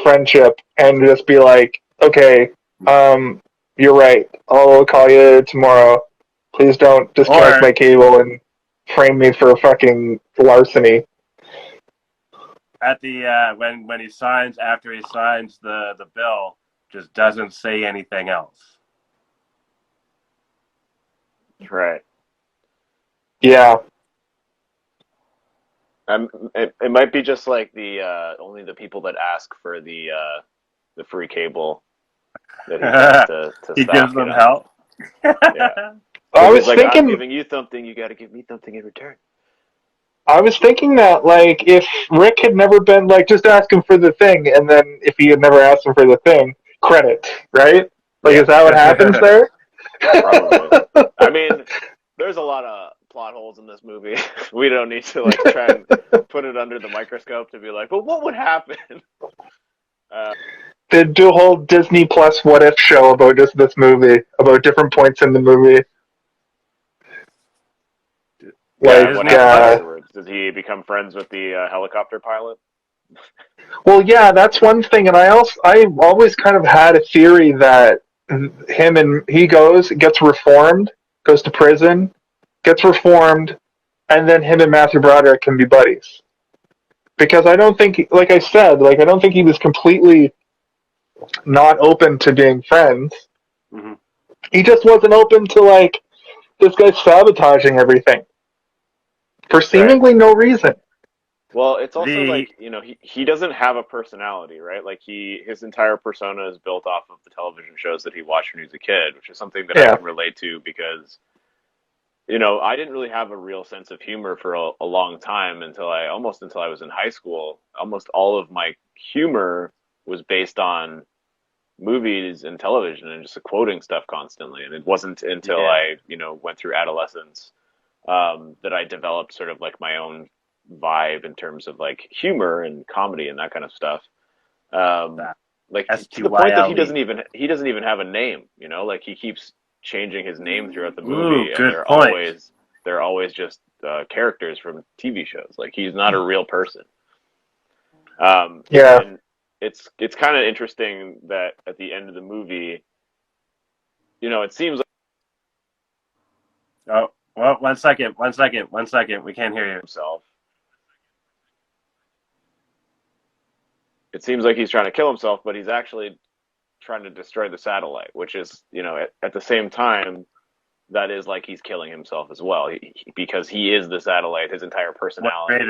friendship, and just be like, "Okay, you're right. I'll call you tomorrow. Please don't disconnect my cable and frame me for fucking larceny." At the when he signs after he signs the bill, just doesn't say anything else. Right. Yeah. It might be just like the only the people that ask for the free cable that he tries to he stalk, gives them you know? help. Yeah. I was like, thinking, I'm giving you something, you got to give me something in return. I was thinking that, like, if Rick had never been, like, just ask him for the thing, and then if he had never asked him for the thing, credit, right? Like, Yeah. is that what happens there? Probably. I mean, there's a lot of plot holes in this movie. We don't need to, like, try and put it under the microscope to be like, but what would happen? They do a whole Disney Plus what if show about just this movie, about different points in the movie. Yeah, Like, what happens afterwards? Does he become friends with the helicopter pilot? Well, yeah, that's one thing, and I've always kind of had a theory that he gets reformed, goes to prison, gets reformed, and then him and Matthew Broderick can be buddies. Because I don't think, like I said, I don't think he was completely not open to being friends. Mm-hmm. He just wasn't open to this guy's sabotaging everything for seemingly no reason. Well, it's also he doesn't have a personality, right? Like his entire persona is built off of the television shows that he watched when he was a kid, which is something that I Yeah. can relate to because I didn't really have a real sense of humor for a long time until I was in high school. Almost all of my humor was based on movies and television and just quoting stuff constantly. And it wasn't until I went through adolescence that I developed sort of like my own vibe in terms of like humor and comedy and that kind of stuff. Like to the point that he doesn't even have a name. Like he keeps changing his name throughout the movie, Ooh, and point. they're always just characters from TV shows. Like he's not a real person. Yeah. And it's kind of interesting that at the end of the movie, it seems like Oh, well, one second. We can't hear you. himself. It seems like he's trying to kill himself, but he's actually trying to destroy the satellite, which is, at the same time, that is like he's killing himself as well, because he is the satellite. His entire personality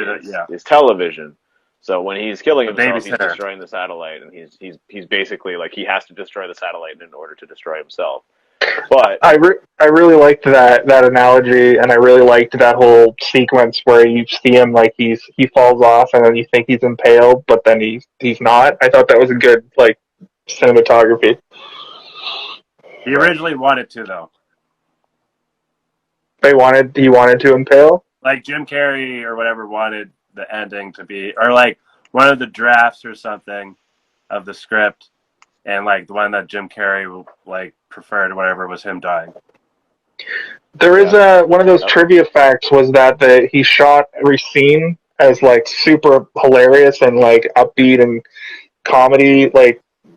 is television. So when he's killing himself, he's destroying the satellite, and he's basically like he has to destroy the satellite in order to destroy himself. But I really liked that analogy, and I really liked that whole sequence where you see him he falls off, and then you think he's impaled, but then he's not. I thought that was a good cinematography. He originally wanted to, though. He wanted to impale. Like Jim Carrey or whatever wanted the ending to be, or like one of the drafts or something of the script, and like the one that Jim Carrey preferred or whatever was him dying. There is one of those trivia facts was that he shot every scene as super hilarious and upbeat and comedy,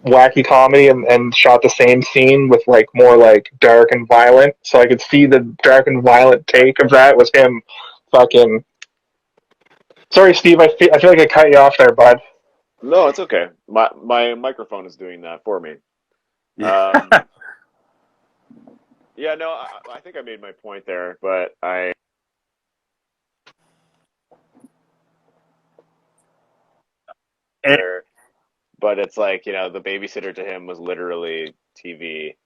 wacky comedy, and shot the same scene with more dark and violent. So I could see the dark and violent take of that was him fucking. Sorry, Steve. I feel like I cut you off there, bud. No, it's okay. My microphone is doing that for me. Yeah, no, I think I made my point there, but but it's like, the babysitter to him was literally TV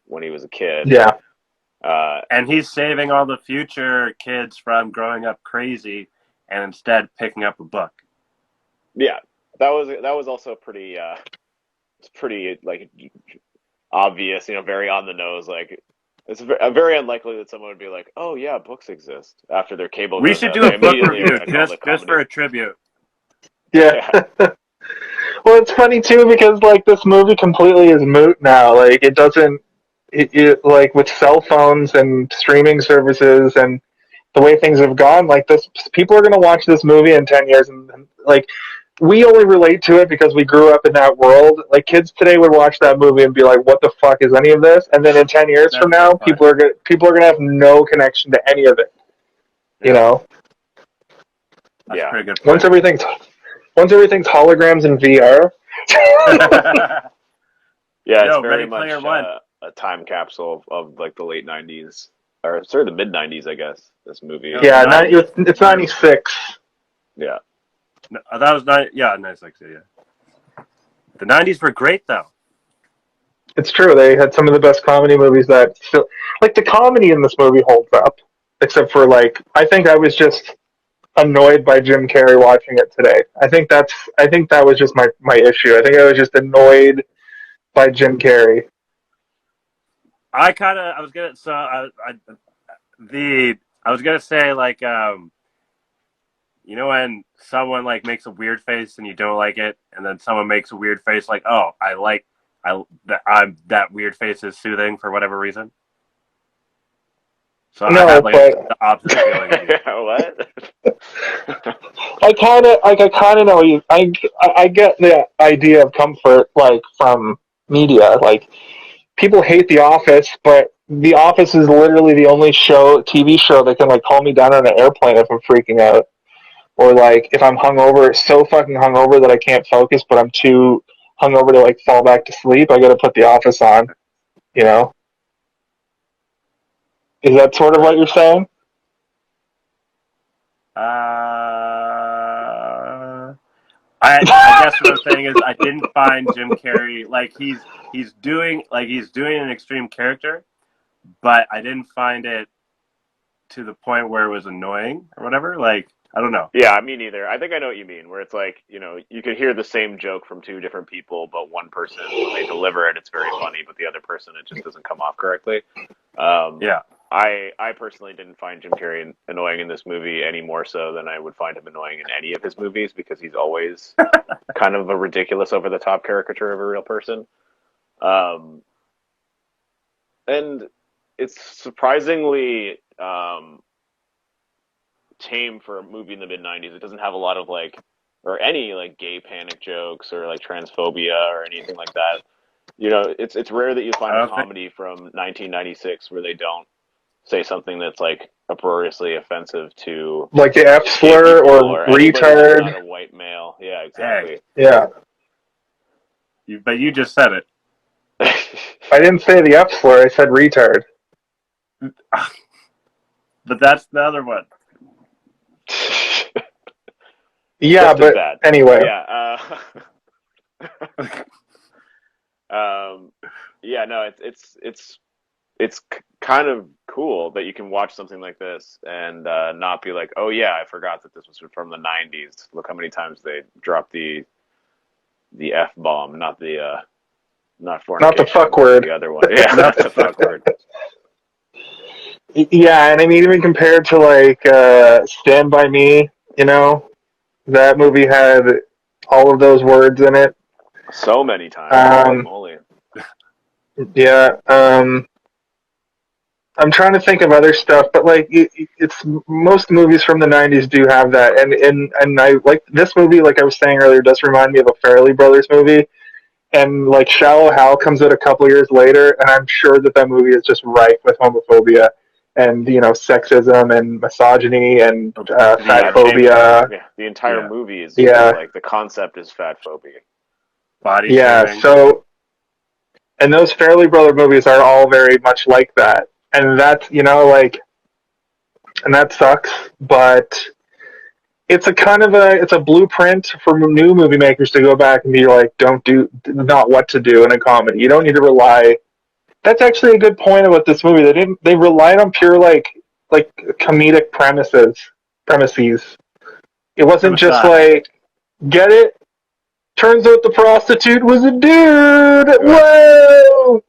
when he was a kid. Yeah. And he's saving all the future kids from growing up crazy and instead picking up a book. Yeah, that was also pretty. It's pretty obvious, very on the nose. Like it's very unlikely that someone would be like, "Oh yeah, books exist" after their cable. We should do a book review just for a tribute. Yeah. Well, it's funny too because this movie completely is moot now. It doesn't. It with cell phones and streaming services and the way things have gone, people are going to watch this movie in 10 years and we only relate to it because we grew up in that world. Kids today would watch that movie and be like, "What the fuck is any of this?" And then in 10 years from now, people are gonna have no connection to any of it. That's a pretty good point. Once everything's holograms and VR. Yeah, it's very much a time capsule of the late 90s, or sorry, the mid 90s, I guess. This movie. Yeah, it's 96. Yeah. No, that was 96. Yeah. The 90s were great, though. It's true. They had some of the best comedy movies that still, the comedy in this movie holds up, except for I think I was just annoyed by Jim Carrey watching it today. I think that was just my issue. I think I was just annoyed by Jim Carrey. I was gonna say when someone makes a weird face and you don't like it, and then someone makes a weird face that weird face is soothing for whatever reason. So I have the opposite feeling. What? I kind of know you. I get the idea of comfort, like from media. Like people hate The Office, but The Office is literally the only TV show that can like calm me down on an airplane if I'm freaking out, or like if I'm hungover, so fucking hungover that I can't focus, but I'm too hungover to like fall back to sleep. I got to put The Office on. You know, is that sort of what you're saying? I guess what I'm saying is I didn't find Jim Carrey like he's doing an extreme character, but I didn't find it to the point where it was annoying or whatever. Like I don't know. Yeah, me neither. I think I know what you mean. Where it's like you could hear the same joke from two different people, but one person when they deliver it, it's very funny, but the other person it just doesn't come off correctly. Yeah. I personally didn't find Jim Carrey annoying in this movie any more so than I would find him annoying in any of his movies because he's always kind of a ridiculous, over-the-top caricature of a real person. And it's surprisingly tame for a movie in the mid-90s. It doesn't have a lot of or any gay panic jokes or transphobia or anything like that. It's rare that you find a comedy from 1996 where they don't say something that's uproariously offensive to like the F slur or retard. Not a white male. Yeah, exactly. Yeah. But you just said it. I didn't say the F slur. I said retard. But that's the other one. Yeah, but bad. Anyway. Yeah. Yeah. No, it's kind of cool that you can watch something like this and not be like, oh yeah, I forgot that this was from the 90s. Look how many times they dropped the F bomb, not the fuck word. The other one. Yeah, not the fuck word. Yeah, and I mean, even compared to Stand By Me, that movie had all of those words in it. So many times. Holy moly. Yeah. I'm trying to think of other stuff, but it's most movies from the 90s do have that, and I like this movie. Like I was saying earlier, does remind me of a Farrelly Brothers movie, and Shallow Hal comes out a couple years later, and I'm sure that movie is just rife with homophobia and sexism and misogyny and fat phobia. Yeah, the entire movie is the concept is fat phobia. Body shaming. So, and those Farrelly Brother movies are all very much like that. And that's, and that sucks, but it's it's a blueprint for new movie makers to go back and be like, not what to do in a comedy. You don't need to rely. That's actually a good point about this movie. They relied on pure, comedic premises. It wasn't just get it? Turns out the prostitute was a dude! Whoa!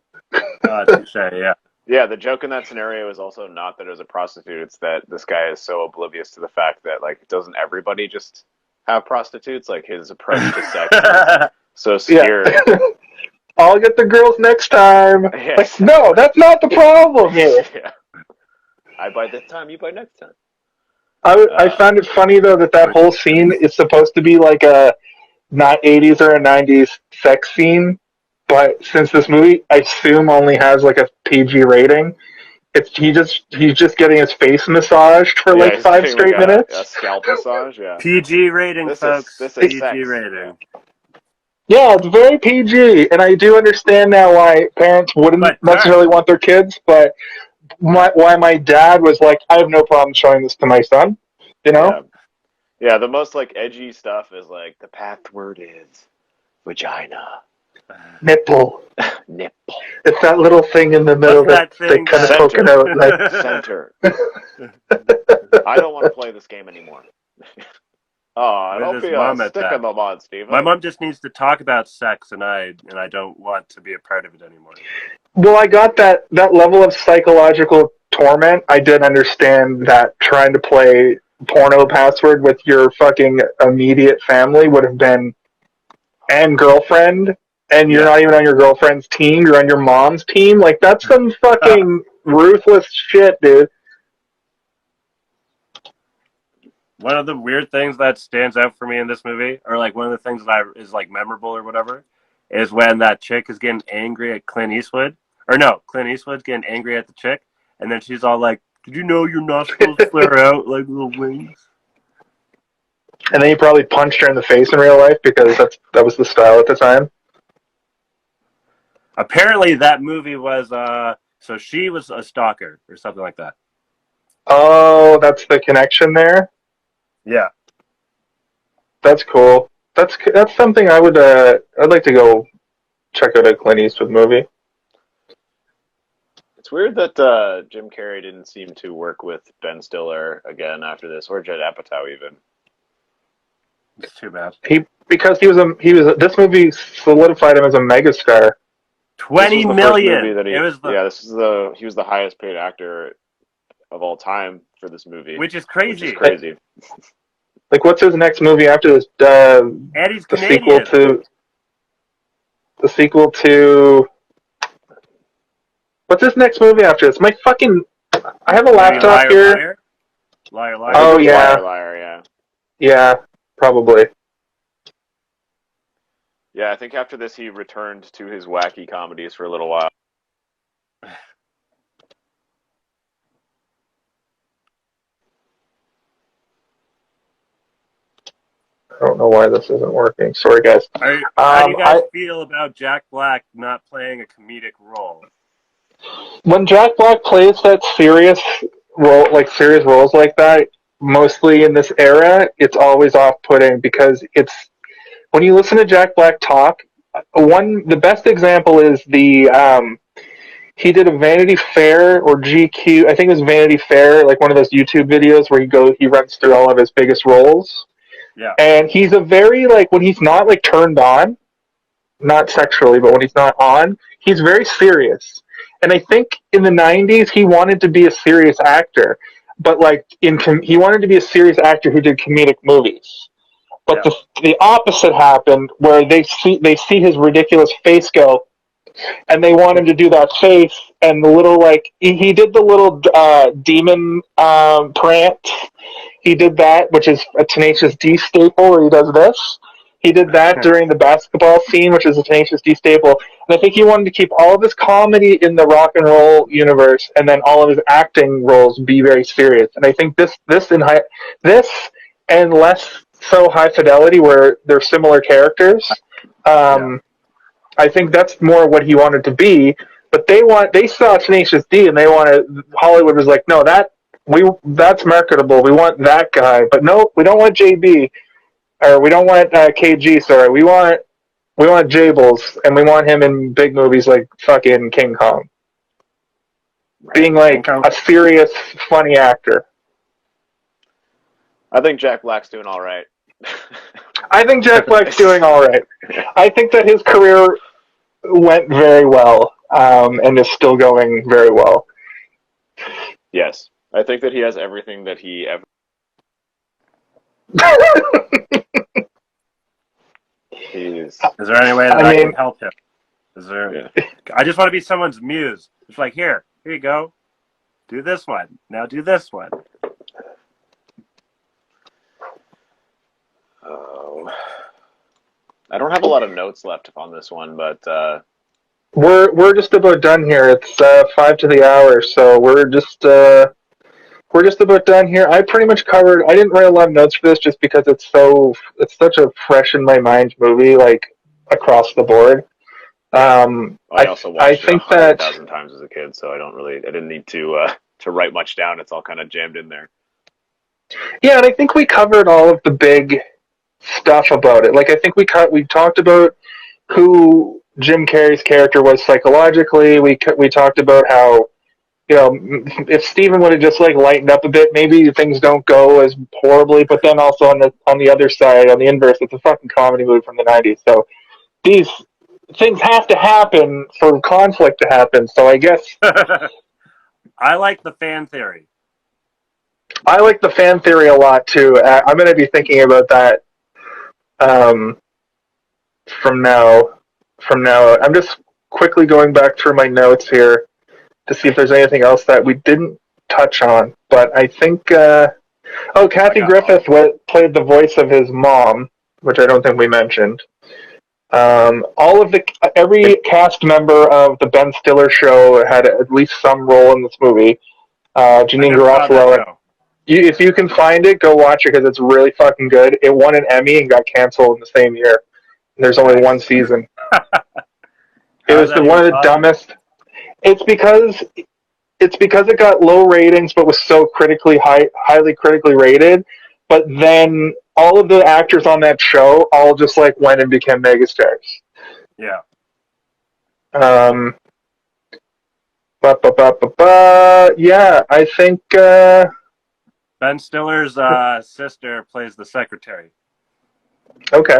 Touche, yeah. Yeah, the joke in that scenario is also not that it was a prostitute. It's that this guy is so oblivious to the fact that, doesn't everybody just have prostitutes? His approach to sex is so scary. Yeah. I'll get the girls next time. Yeah, no, that's not the problem here. Yeah. I buy this time, you buy next time. I found it funny, though, that whole scene is supposed to be a not 80s or a 90s sex scene. But since this movie, I assume, only has a PG rating, he's just getting his face massaged for 5 straight minutes. A scalp massage, yeah. PG rating, folks. This is PG sex. rating. Yeah, it's very PG, and I do understand now why parents wouldn't necessarily want their kids, but why my dad was like, I have no problem showing this to my son, Yeah, the most edgy stuff is the password is vagina. Nipple. Nipple. It's that little thing in the middle that they kind of poke it out. Center. I don't want to play this game anymore. Don't be a stick in the mud, Steven. My mom just needs to talk about sex, and I don't want to be a part of it anymore. Well, I got that level of psychological torment. I did understand that trying to play porno password with your fucking immediate family would have been, and girlfriend, and you're not even on your girlfriend's team, you're on your mom's team. That's some fucking ruthless shit, dude. one of the weird things that stands out for me in this movie, or like one of the things that is like memorable or whatever, is when that chick is getting angry at Clint Eastwood. Or no, Clint Eastwood's getting angry at the chick, and then she's all like, "Did you know your nostrils flare out like little wings?" And then he probably punched her in the face in real life because that was the style at the time. Apparently, that movie was so she was a stalker or something like that. Oh, that's the connection there. Yeah. That's cool. That's something I'd like to go check out a Clint Eastwood movie. It's weird that Jim Carrey didn't seem to work with Ben Stiller again after this, or Judd Apatow even. It's too bad. Because this movie solidified him as a megastar. 20 million. He was the highest paid actor of all time for this movie, which is crazy. Which is crazy. Like, what's his next movie after this? Eddie's Canadian. The sequel to. What's his next movie after this? I have a laptop here. Liar. Oh yeah. Liar, yeah. Yeah, probably. Yeah, I think after this he returned to his wacky comedies for a little while. I don't know why this isn't working. Sorry, guys. How do you guys feel about Jack Black not playing a comedic role? When Jack Black plays that serious roles like that, mostly in this era, it's always off-putting because when you listen to Jack Black talk, the best example is he did a Vanity Fair or GQ, I think it was Vanity Fair, like one of those YouTube videos where he runs through all of his biggest roles. Yeah. And he's a very, when he's not, turned on, not sexually, but when he's not on, he's very serious. And I think in the 90s, he wanted to be a serious actor. But, he wanted to be a serious actor who did comedic movies. But the opposite happened, where they see his ridiculous face go, and they want him to do that face, and the little, he did the little demon prance. He did that, which is a Tenacious D staple, where he does this. He did that during the basketball scene, which is a Tenacious D staple. And I think he wanted to keep all of his comedy in the rock and roll universe, and then all of his acting roles be very serious. And I think this and less so High Fidelity, where they're similar characters. I think that's more what he wanted to be. But they saw Tenacious D, and Hollywood was like, no, that's marketable. We want that guy, but no, we don't want JB, or we don't want KG. Sorry, we want Jables, and we want him in big movies like fucking King Kong, being a serious, funny actor. I think Jack Black's doing all right. I think Jack Black's doing all right. I think that his career went very well, and is still going very well. Yes. I think that he has everything that he ever... Is there any way that I can help him? I just want to be someone's muse. It's like, here you go. Do this one. Now do this one. I don't have a lot of notes left on this one, but we're just about done here. It's 5 to the hour, so we're just about done here. I pretty much covered. I didn't write a lot of notes for this just because it's such a fresh in my mind movie, across the board. I also watched it 100,000 times as a kid, so I didn't need to write much down. It's all kind of jammed in there. Yeah, and I think we covered all of the big stuff about it. I think we talked about who Jim Carrey's character was psychologically. We talked about how, if Steven would have just lightened up a bit, maybe things don't go as horribly. But then also on the other side, on the inverse, it's a fucking comedy movie from the 90s. So these things have to happen for conflict to happen. So I guess I like the fan theory. I like the fan theory a lot too. I'm going to be thinking about that from now. I'm just quickly going back through my notes here to see if there's anything else that we didn't touch on. But I think Oh, I Kathy got Griffith played the voice of his mom, which I don't think we mentioned. Every cast member of the Ben Stiller show had at least some role in this movie. I Janine never saw that Garofalo. show. If you can find it, go watch it because it's really fucking good. It won an Emmy and got canceled in the same year. There's only Nice. one season. It How is was that one even of the possible? dumbest. It's because it got low ratings, but was so highly critically rated. But then all of the actors on that show all just like went and became megastars. Yeah. Um, yeah, I think. Ben Stiller's sister plays the secretary. Okay.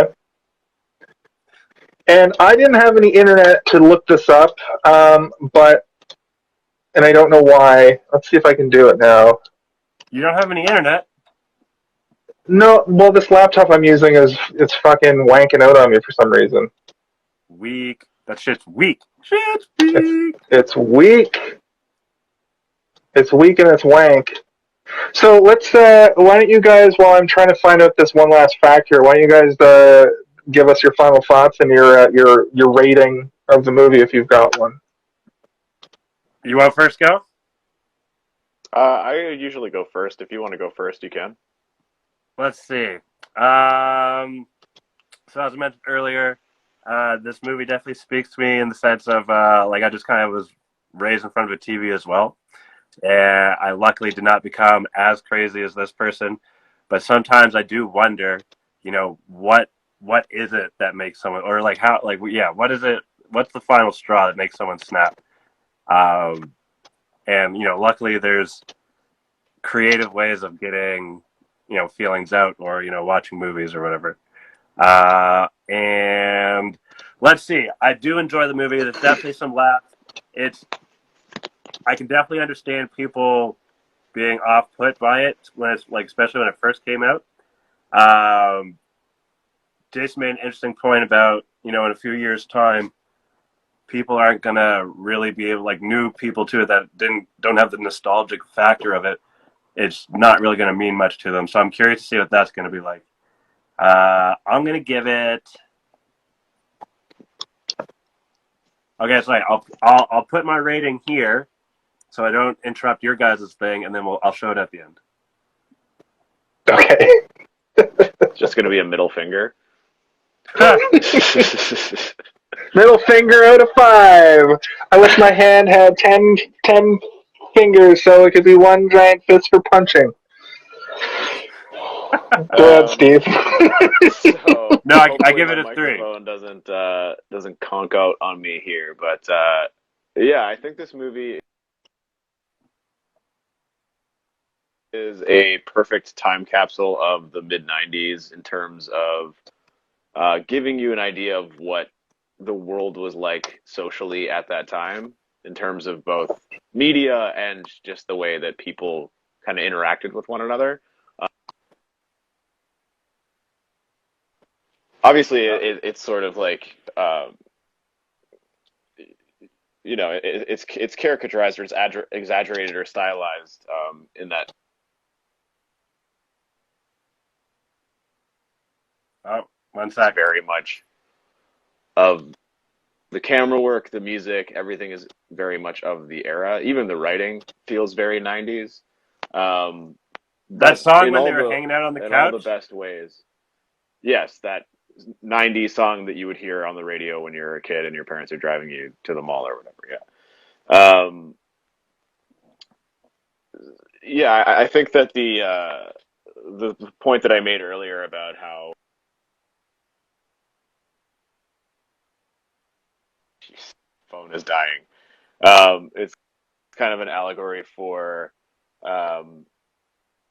And I didn't have any internet to look this up, and I don't know why. Let's see if I can do it now. You don't have any internet? No, well, this laptop I'm using it's fucking wanking out on me for some reason. Weak. That shit's weak. Shit's It's weak. it's weak. It's weak and it's wank. So let's. Why don't you guys, while I'm trying to find out this one last fact here, why don't you guys give us your final thoughts and your rating of the movie if you've got one. You want first go? I usually go first. If you want to go first, you can. Let's see. So as I mentioned earlier, this movie definitely speaks to me in the sense of like I just kind of was raised in front of a TV as well. And I luckily did not become as crazy as this person, but sometimes I do wonder, what is it that makes someone, or like how, like yeah, what is it? What's the final straw that makes someone snap? And luckily there's creative ways of getting feelings out, or watching movies or whatever. And let's see, I do enjoy the movie. There's definitely some laughs. I can definitely understand people being off put by it when it's like, especially when it first came out. Um, Jason made an interesting point about in a few years' time, people aren't gonna really be able, like new people to it that don't have the nostalgic factor of it. It's not really gonna mean much to them. So I'm curious to see what that's gonna be like. I'm gonna give it. Okay, so I'll put my rating here, so I don't interrupt your guys' thing, and then I'll show it at the end. Okay. Just going to be a middle finger. Middle finger out of 5. I wish my hand had 10 fingers so it could be one giant fist for punching. Go ahead, Steve. So no, I give my it a 3. microphone doesn't conk out on me here, but yeah, I think this movie is a perfect time capsule of the mid '90s in terms of giving you an idea of what the world was like socially at that time, in terms of both media and just the way that people kind of interacted with one another. Obviously, it's sort of like it's caricaturized or it's exaggerated or stylized in that. Oh, one It's sec. very much of the camera work, the music, everything is very much of the era. Even the writing feels very '90s, That but song when they were hanging out on the in all the couch. best ways. Yes, that '90s song that you would hear on the radio when you're a kid and your parents are driving you to the mall or whatever. Yeah. Yeah, I think that the point that I made earlier about how phone is dying, it's kind of an allegory for um,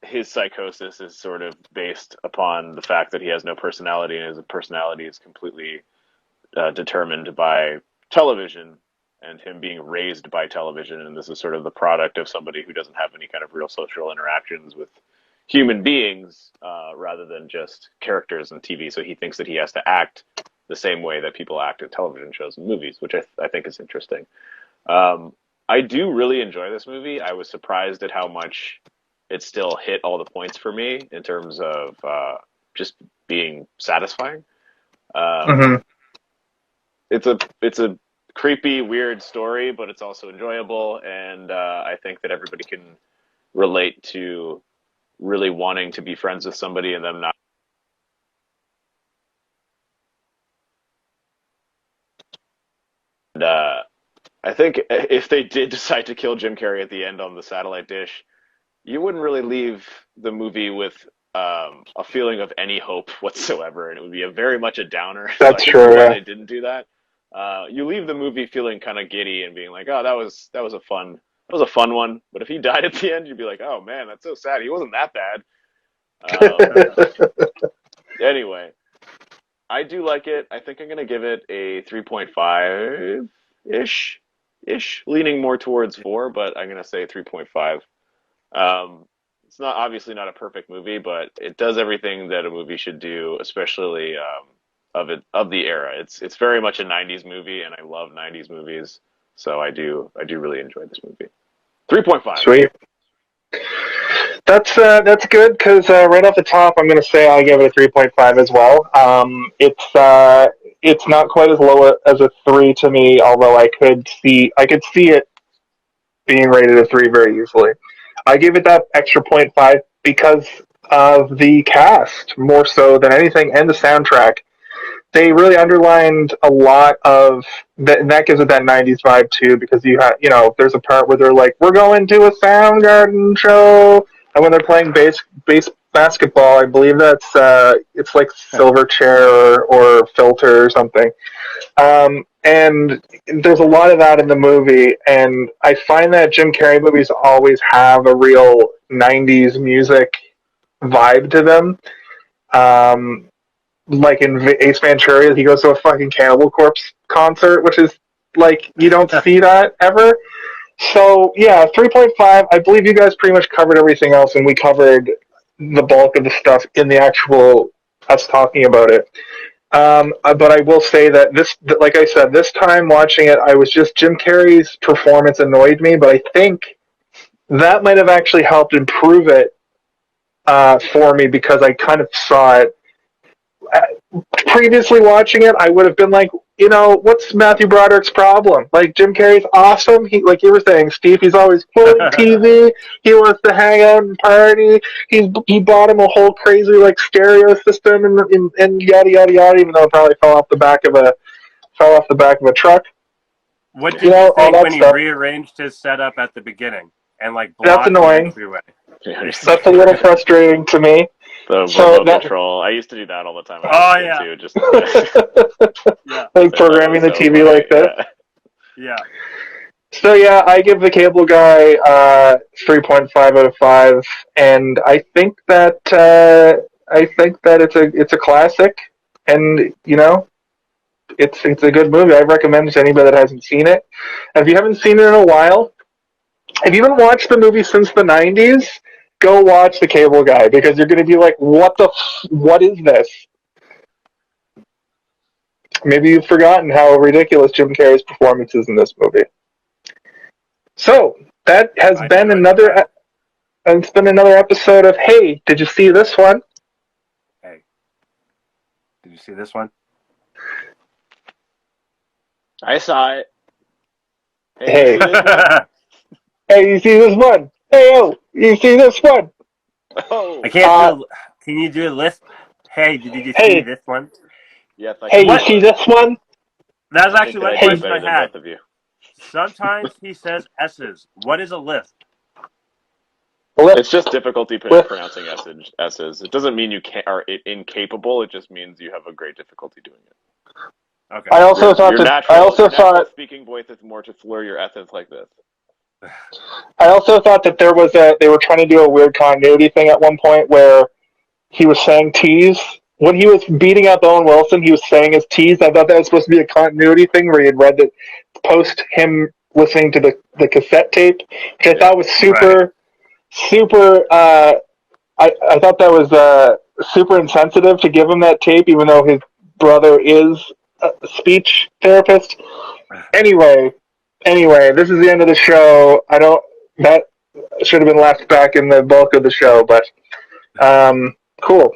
his psychosis is sort of based upon the fact that he has no personality, and his personality is completely determined by television and him being raised by television. And this is sort of the product of somebody who doesn't have any kind of real social interactions with human beings rather than just characters in TV. So he thinks that he has to act the same way that people act in television shows and movies, which I think is interesting. I do really enjoy this movie. I was surprised at how much it still hit all the points for me in terms of just being satisfying. It's a creepy, weird story, but it's also enjoyable, and I think that everybody can relate to really wanting to be friends with somebody and them not. And, I think if they did decide to kill Jim Carrey at the end on the satellite dish, you wouldn't really leave the movie with a feeling of any hope whatsoever, and it would be very much a downer. That's So true. why Yeah. they didn't do that. You leave the movie feeling kind of giddy and being like, "Oh, that was a fun one." But if he died at the end, you'd be like, "Oh man, that's so sad. He wasn't that bad." Anyway, I do like it. I think I'm gonna give it a 3.5 ish, leaning more towards 4, but I'm gonna say 3.5. It's not obviously not a perfect movie, but it does everything that a movie should do, especially of the era. It's very much a '90s movie, and I love '90s movies, so I do really enjoy this movie. 3.5. Sweet. That's good because right off the top, I'm going to say I give it a 3.5 as well. It's not quite as low as a 3 to me, although I could see it being rated a 3 very easily. I give it that extra 0.5 because of the cast more so than anything, and the soundtrack. They really underlined a lot of that, and that gives it that '90s vibe too. Because there's a part where they're like, "We're going to a Soundgarden show," and when they're playing basketball, I believe that's it's like Silverchair or Filter or something. And there's a lot of that in the movie, and I find that Jim Carrey movies always have a real '90s music vibe to them. Like in Ace Ventura, he goes to a fucking Cannibal Corpse concert, which is like you don't see that ever. So yeah, 3.5. I believe you guys pretty much covered everything else, and we covered the bulk of the stuff in the actual us talking about it. But I will say that like I said, this time watching it, I was just Jim Carrey's performance annoyed me, but I think that might have actually helped improve it for me because I kind of saw it. Previously watching it, I would have been like, what's Matthew Broderick's problem? Like, Jim Carrey's awesome. He, like you were saying, Steve, he's always pulling TV. He wants to hang out and party. He bought him a whole crazy like stereo system and yada yada yada. Even though it probably fell off the back of a truck. What did you think when he stuff. rearranged his setup at the beginning and like That's blocked annoying. the entryway? That's a little frustrating to me. The remote control. I used to do that all the time. Too, just like programming the TV like that. Yeah. So yeah, I give the Cable Guy 3.5 out of 5, and I think that it's a classic, and it's a good movie. I recommend it to anybody that hasn't seen it. And if you haven't seen it in a while, if you haven't watched the movie since the '90s, go watch The Cable Guy, because you're going to be like, what is this? Maybe you've forgotten how ridiculous Jim Carrey's performance is in this movie. So, that has been another episode of Hey, did you see this one? Hey, did you see this one? I saw it. Hey. Hey, you see this one? Hey, you see this one? Oh. I can't can you do a list? Hey, did you see this one? Yes, you see this one? That's actually one question I had. Both of you. Sometimes he says S's. What is a lisp? It's just difficulty pronouncing S's. It doesn't mean you are incapable. It just means you have a great difficulty doing it. Okay. I also thought speaking voice is more to slur your S's like this. I also thought that they were trying to do a weird continuity thing at one point where he was saying T's. When he was beating up Owen Wilson, he was saying his T's. I thought that was supposed to be a continuity thing where he had read that post him listening to the cassette tape, which I thought was super. I thought that was super insensitive to give him that tape, even though his brother is a speech therapist. Anyway, this is the end of the show. should have been left back in the bulk of the show, but cool.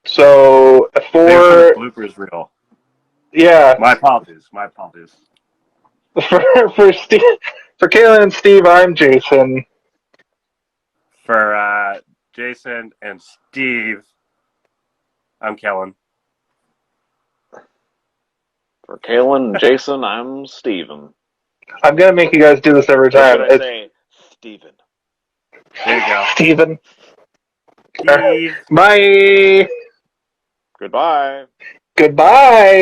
So Save for the for bloopers reel. yeah, My apologies. My apologies. for Steve, for Kaylin and Steve, I'm Jason. For Jason and Steve, I'm Kellen. For Kalen and Jason, I'm Steven. I'm gonna make you guys do this every Or time. should I say Steven? There you go. Steven. Steve. Bye. Goodbye. Goodbye.